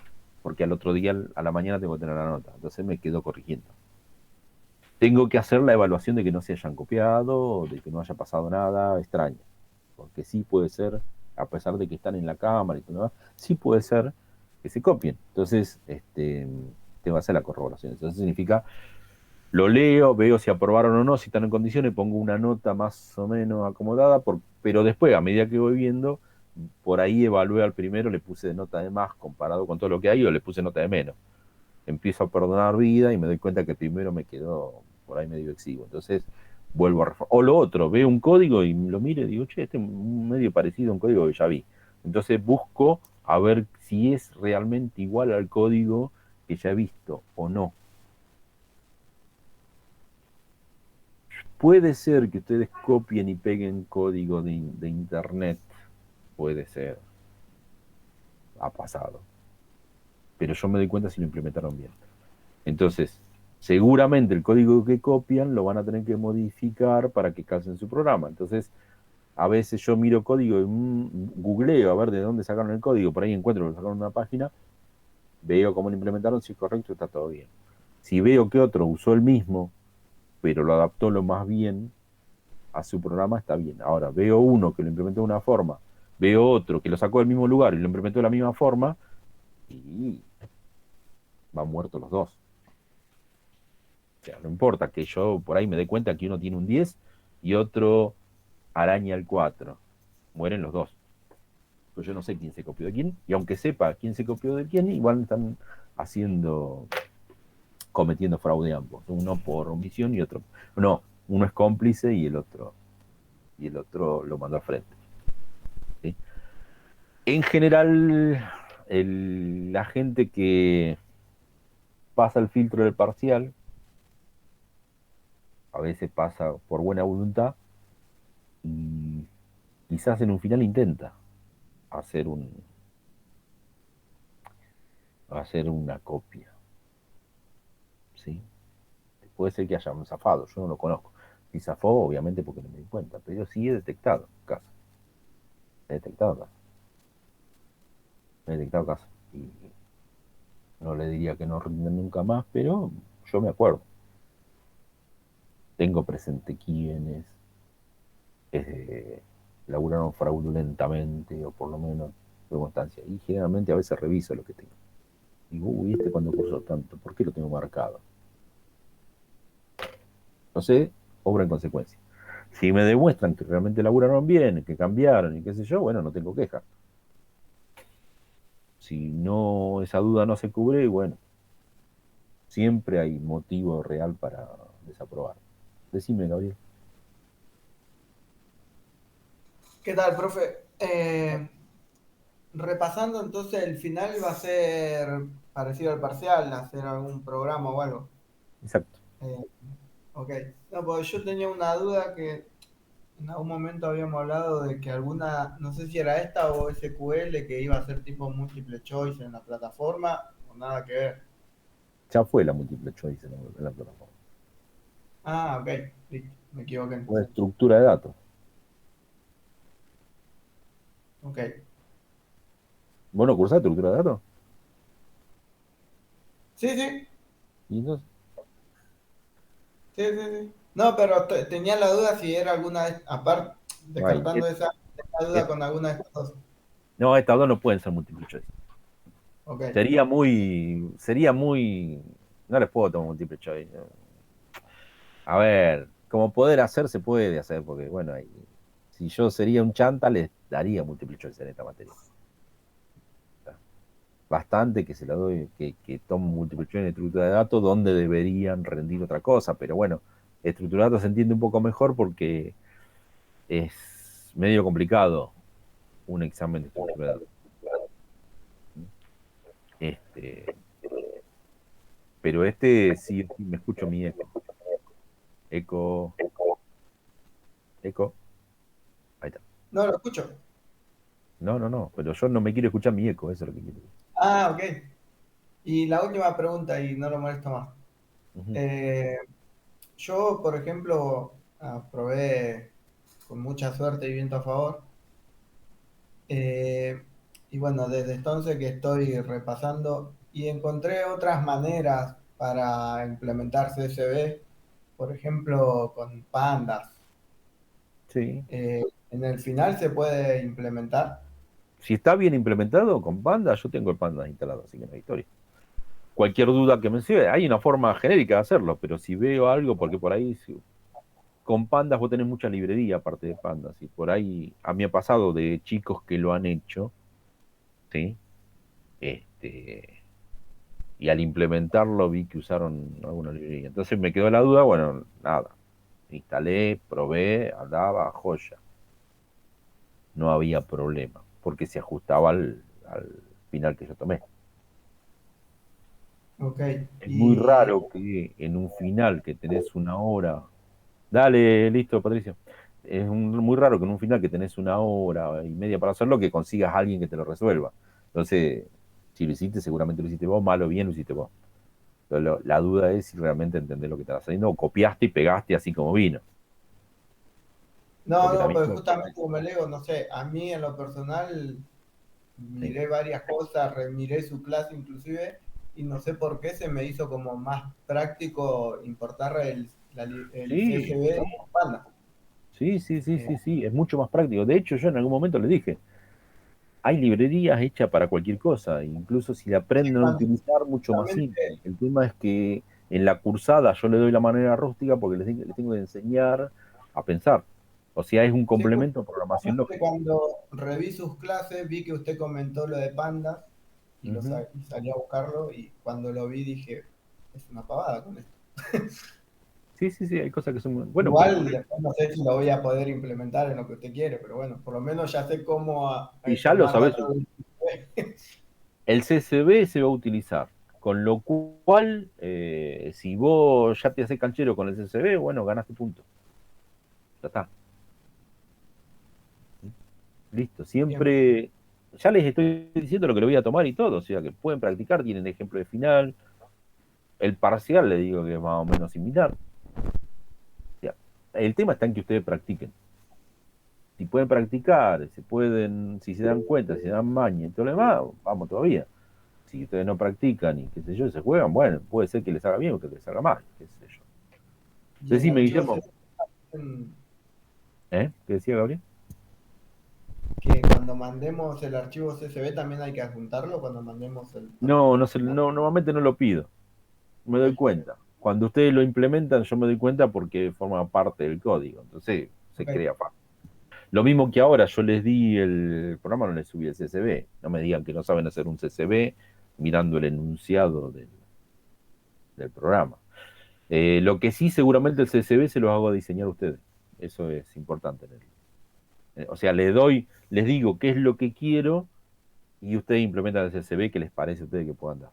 A: porque al otro día, a la mañana, tengo que tener la nota. Entonces me quedo corrigiendo. Tengo que hacer la evaluación de que no se hayan copiado, de que no haya pasado nada extraño. Porque sí puede ser, a pesar de que están en la cámara y todo lo demás, sí puede ser que se copien. Entonces, tengo que hacer la corroboración. Entonces significa, lo leo, veo si aprobaron o no, si están en condiciones, pongo una nota más o menos acomodada, pero después, a medida que voy viendo, por ahí evalué al primero, le puse nota de más comparado con todo lo que hay, o le puse nota de menos. Empiezo a perdonar vida y me doy cuenta que el primero me quedó por ahí medio exiguo. Entonces vuelvo a reformar. O lo otro, veo un código y lo miro y digo, che, este es medio parecido a un código que ya vi. Entonces busco a ver si es realmente igual al código que ya he visto o no. Puede ser que ustedes copien y peguen código de internet. Puede ser. Ha pasado. Pero yo me doy cuenta si lo implementaron bien. Entonces, seguramente el código que copian lo van a tener que modificar para que calce en su programa. Entonces, a veces yo miro código y googleo a ver de dónde sacaron el código, por ahí encuentro que lo sacaron en una página, veo cómo lo implementaron, si es correcto, está todo bien. Si veo que otro usó el mismo, pero lo adaptó lo más bien a su programa, está bien. Ahora, veo uno que lo implementó de una forma, veo otro que lo sacó del mismo lugar y lo implementó de la misma forma, y van muertos los dos. O sea, no importa que yo por ahí me dé cuenta que uno tiene un 10 y otro araña el 4. Mueren los dos. Pues yo no sé quién se copió de quién, y aunque sepa quién se copió de quién, igual están cometiendo fraude ambos. Uno por omisión y otro. No, uno es cómplice y el otro lo mandó al frente. ¿Sí? En general, la gente que pasa el filtro del parcial, a veces pasa por buena voluntad, y quizás en un final intenta hacer hacer una copia, ¿sí? Puede ser que haya un zafado, yo no lo conozco. Si zafó, obviamente porque no me di cuenta, pero yo sí he detectado casos. He detectado casos. He detectado casos. Y no le diría que no rinden nunca más, pero yo me acuerdo. Tengo presente quiénes laburaron fraudulentamente, o por lo menos de constancia. Y generalmente a veces reviso lo que tengo. Digo, uy, cuando cursó tanto, ¿por qué lo tengo marcado? No sé, obra en consecuencia. Si me demuestran que realmente laburaron bien, que cambiaron y qué sé yo, bueno, no tengo queja. Si no, esa duda no se cubre, bueno, siempre hay motivo real para desaprobar. Decime, Gabriel.
G: ¿Qué tal, profe? Repasando, entonces el final va a ser parecido al parcial, hacer algún programa o algo.
A: Exacto.
G: Eh, ok. No, pues yo tenía una duda que en algún momento habíamos hablado de que alguna, no sé si era esta o SQL, que iba a ser tipo múltiple choice en la plataforma, o nada que ver.
A: Ya fue la múltiple choice en la plataforma.
G: Ah, ok, listo, me equivoqué
A: Una
G: entonces.
A: estructura de datos.
G: Ok.
A: ¿Vos no cursás estructura de datos?
G: Sí, sí,
A: ¿Y entonces?
G: sí, sí, sí. No, pero tenía la duda si era alguna, aparte,
A: Ay,
G: descartando esa duda
A: es-
G: con alguna de estas dos.
A: no, estas dos no pueden ser múltiple choice.
G: Ok.
A: Sería muy, no les puedo tomar múltiple choice. A ver, como poder hacer se puede hacer, porque bueno, Si yo sería un chanta, les daría multiple choice en esta materia. Bastante que se la doy, que tomo multiple choice en estructura de datos donde deberían rendir otra cosa, pero bueno, estructura de datos se entiende un poco mejor porque es medio complicado un examen de estructura de datos. Pero sí me escucho mi eco. Eco. Ahí está.
G: No, lo escucho.
A: No, pero yo no me quiero escuchar mi eco, eso es lo que quiero.
G: Ah, ok. Y la última pregunta, y no lo molesto más. Yo, por ejemplo, aprobé con mucha suerte y viento a favor. Y bueno, desde entonces que estoy repasando y encontré otras maneras para implementar CSV, por ejemplo, con pandas.
A: Sí.
G: En el final se puede implementar.
A: Si está bien implementado con Panda, yo tengo el Panda instalado, así que no hay historia. Cualquier duda que mencione, hay una forma genérica de hacerlo, pero si veo algo, porque por ahí con Pandas vos tenés mucha librería aparte de Pandas, y por ahí a mí ha pasado de chicos que lo han hecho, ¿sí? Y al implementarlo vi que usaron alguna librería. Entonces me quedó la duda, bueno, nada. Instalé, probé, andaba, joya. No había problema, porque se ajustaba al final que yo tomé.
G: Okay.
A: Es muy raro que en un final que tenés una hora. Dale, listo, Patricio. Es muy raro que en un final que tenés una hora y media para hacerlo, que consigas a alguien que te lo resuelva. Entonces, si lo hiciste, seguramente lo hiciste vos, mal o bien lo hiciste vos. Pero la duda es si realmente entendés lo que estás haciendo o copiaste y pegaste así como vino.
G: No, pero justamente como le digo, no sé, a mí en lo personal miré varias cosas, remiré su clase inclusive, y no sé por qué se me hizo como más práctico importar el CSV con Panda.
A: Sí, es mucho más práctico. De hecho, yo en algún momento le dije, hay librerías hechas para cualquier cosa, incluso si la aprenden a utilizar, mucho más simple. El tema es que en la cursada yo le doy la manera rústica porque les tengo que enseñar a pensar. O sea, es un complemento a programación lógica.
G: Cuando reví sus clases, vi que usted comentó lo de Pandas y, y salí a buscarlo, y cuando lo vi dije, es una pavada con esto.
A: Sí, hay cosas que son... Bueno,
G: igual después no sé si lo voy a poder implementar en lo que usted quiere, pero bueno, por lo menos ya sé cómo
A: y ya lo sabes. El CSV se va a utilizar, con lo cual, si vos ya te haces canchero con el CSV, bueno, ganaste punto. Ya está. Listo, siempre... Ya les estoy diciendo lo que le voy a tomar y todo, o sea, que pueden practicar, tienen ejemplo de final. El parcial le digo que es más o menos similar. O sea, el tema está en que ustedes practiquen. Si pueden practicar, si se dan cuenta, si se dan maña y todo lo demás, vamos todavía. Si ustedes no practican y qué sé yo, se juegan, bueno, puede ser que les haga bien o que les haga mal, qué sé yo. Decime, Guillermo. ¿Qué decía Gabriel?
G: Que cuando mandemos el archivo CSV también hay que adjuntarlo cuando mandemos el...
A: No, normalmente no lo pido. Me doy cuenta. Cuando ustedes lo implementan, yo me doy cuenta porque forma parte del código. Entonces se crea fácil. Lo mismo que ahora yo les di el programa, no les subí el CSV. No me digan que no saben hacer un CSV mirando el enunciado del programa. Lo que sí, seguramente el CSV se lo hago a diseñar a ustedes. Eso es importante. O sea, les digo qué es lo que quiero y ustedes implementan el CSV que les parece a ustedes que puedan dar.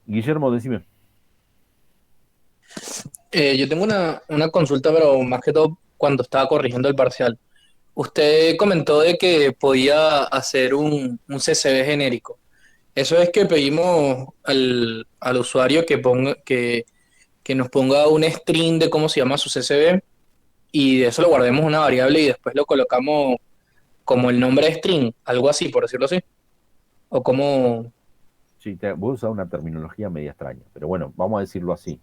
A: Guillermo, decime.
E: Yo tengo una consulta, pero más que todo cuando estaba corrigiendo el parcial. Usted comentó de que podía hacer un CSV genérico. Eso es que pedimos al usuario que nos ponga un string de cómo se llama su CSV y de eso lo guardemos una variable y después lo colocamos como el nombre de string, algo así, por decirlo así. O como...
A: Sí, vos usás una terminología media extraña, pero bueno, vamos a decirlo así.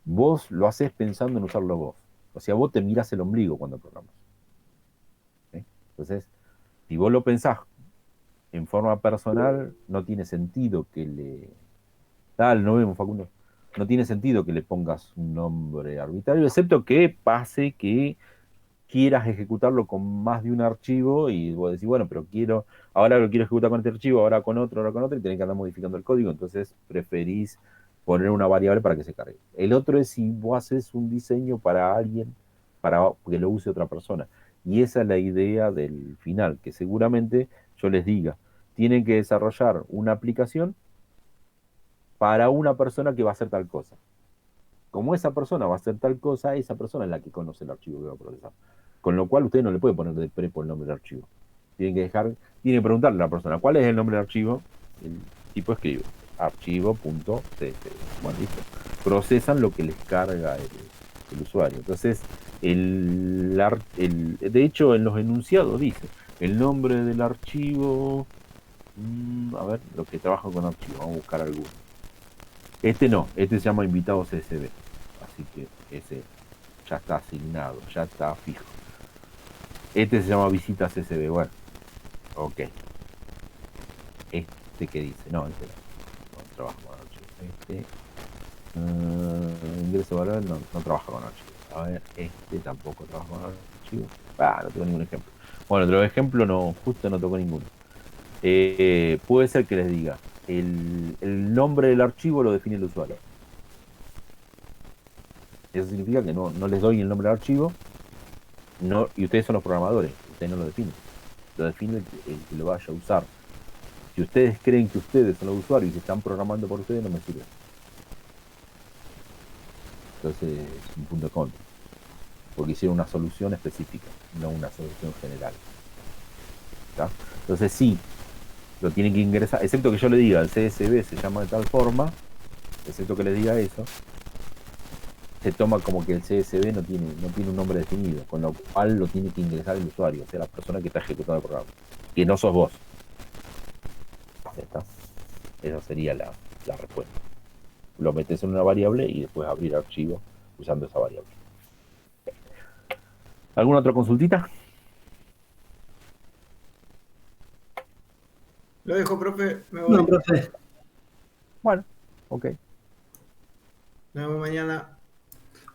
A: Vos lo haces pensando en usarlo vos. O sea, vos te mirás el ombligo cuando programas. Entonces, si vos lo pensás en forma personal, no tiene sentido que le... no vemos, Facundo. No tiene sentido que le pongas un nombre arbitrario, excepto que pase que quieras ejecutarlo con más de un archivo y vos decís, bueno, pero ahora lo quiero ejecutar con este archivo, ahora con otro, y tenés que andar modificando el código, entonces preferís poner una variable para que se cargue. El otro es si vos haces un diseño para alguien, para que lo use otra persona. Y esa es la idea del final, que seguramente yo les diga, tienen que desarrollar una aplicación para una persona que va a hacer tal cosa. Como esa persona va a hacer tal cosa, esa persona es la que conoce el archivo que va a procesar. Con lo cual usted no le puede poner de prepo el nombre del archivo. Tiene que preguntarle a la persona, ¿cuál es el nombre del archivo? El tipo escribe, archivo.csv. Bueno, listo. Procesan lo que les carga el usuario. Entonces, de hecho, en los enunciados dice, el nombre del archivo, a ver, los que trabajan con archivos, vamos a buscar alguno. Este se llama invitado CSV. Así que ese ya está asignado, ya está fijo. Este se llama visita CSV. Bueno, ok. Este que dice, no, este no trabaja con archivos. Ingreso valor no trabaja con archivos. A ver, este tampoco trabaja con archivos. No tengo ningún ejemplo. Bueno, de los ejemplos justo no tocó ninguno. Puede ser que les diga, el nombre del archivo lo define el usuario. Eso significa que no les doy el nombre del archivo, y ustedes son los programadores, ustedes no lo definen. Lo define el que lo vaya a usar. Si ustedes creen que ustedes son los usuarios y se están programando por ustedes, no me sirve. Entonces es un punto de contra. Porque hicieron una solución específica, no una solución general. ¿Está? Entonces sí, lo tienen que ingresar, excepto que yo le diga, el CSV se llama de tal forma, excepto que le diga eso, se toma como que el CSV no tiene un nombre definido, con lo cual lo tiene que ingresar el usuario, o sea, la persona que está ejecutando el programa, que no sos vos. ¿Está? Esa sería la respuesta. Lo metes en una variable y después abrir archivo usando esa variable. ¿Alguna otra consultita?
G: Lo dejo, profe. Me voy.
B: No, profe.
A: Bueno, ok.
G: Nos vemos mañana.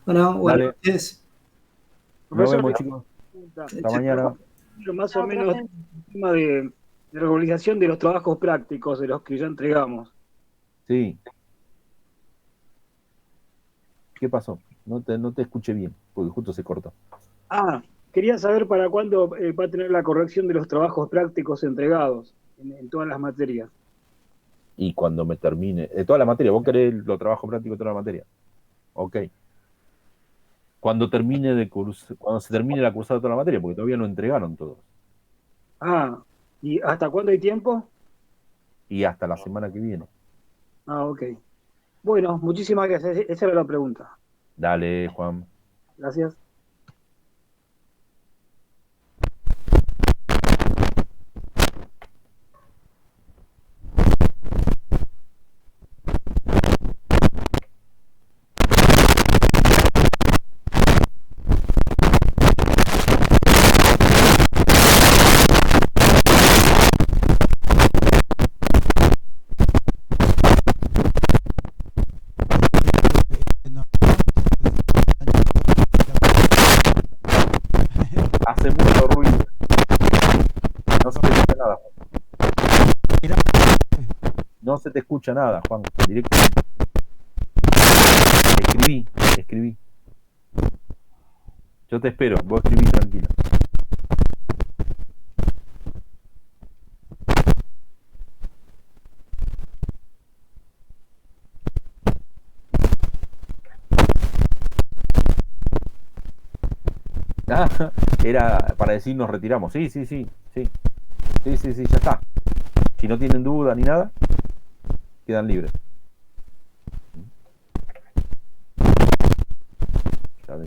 B: Bueno, buenas
A: Dale.
B: noches.
A: Nos vemos, chicos. Hasta mañana.
H: Más o menos el tema de regularización de los trabajos prácticos de los que ya entregamos.
A: Sí. ¿Qué pasó? No te escuché bien, porque justo se cortó.
H: Quería saber para cuándo va a tener la corrección de los trabajos prácticos entregados en todas las materias.
A: Y cuando me termine, de toda la materia, vos querés los trabajos prácticos de toda la materia. Ok. Cuando se termine la cursada de toda la materia, porque todavía no entregaron todos.
H: ¿Y hasta cuándo hay tiempo?
A: Y hasta la semana que viene.
H: Ok. Bueno, muchísimas gracias. Esa era la pregunta.
A: Dale, Juan.
H: Gracias.
A: Hace mucho ruido. No se te escucha nada, Juan. No se te escucha nada, Juan. Directamente. Escribí. Yo te espero. Vos escribí tranquilo. Era para decir nos retiramos. Sí, ya está. Si no tienen duda ni nada, quedan libres. Ya ven.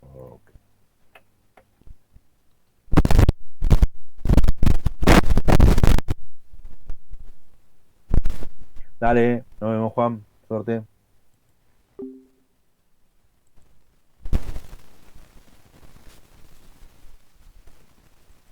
A: Ok. Dale, nos vemos, Juan. Suerte.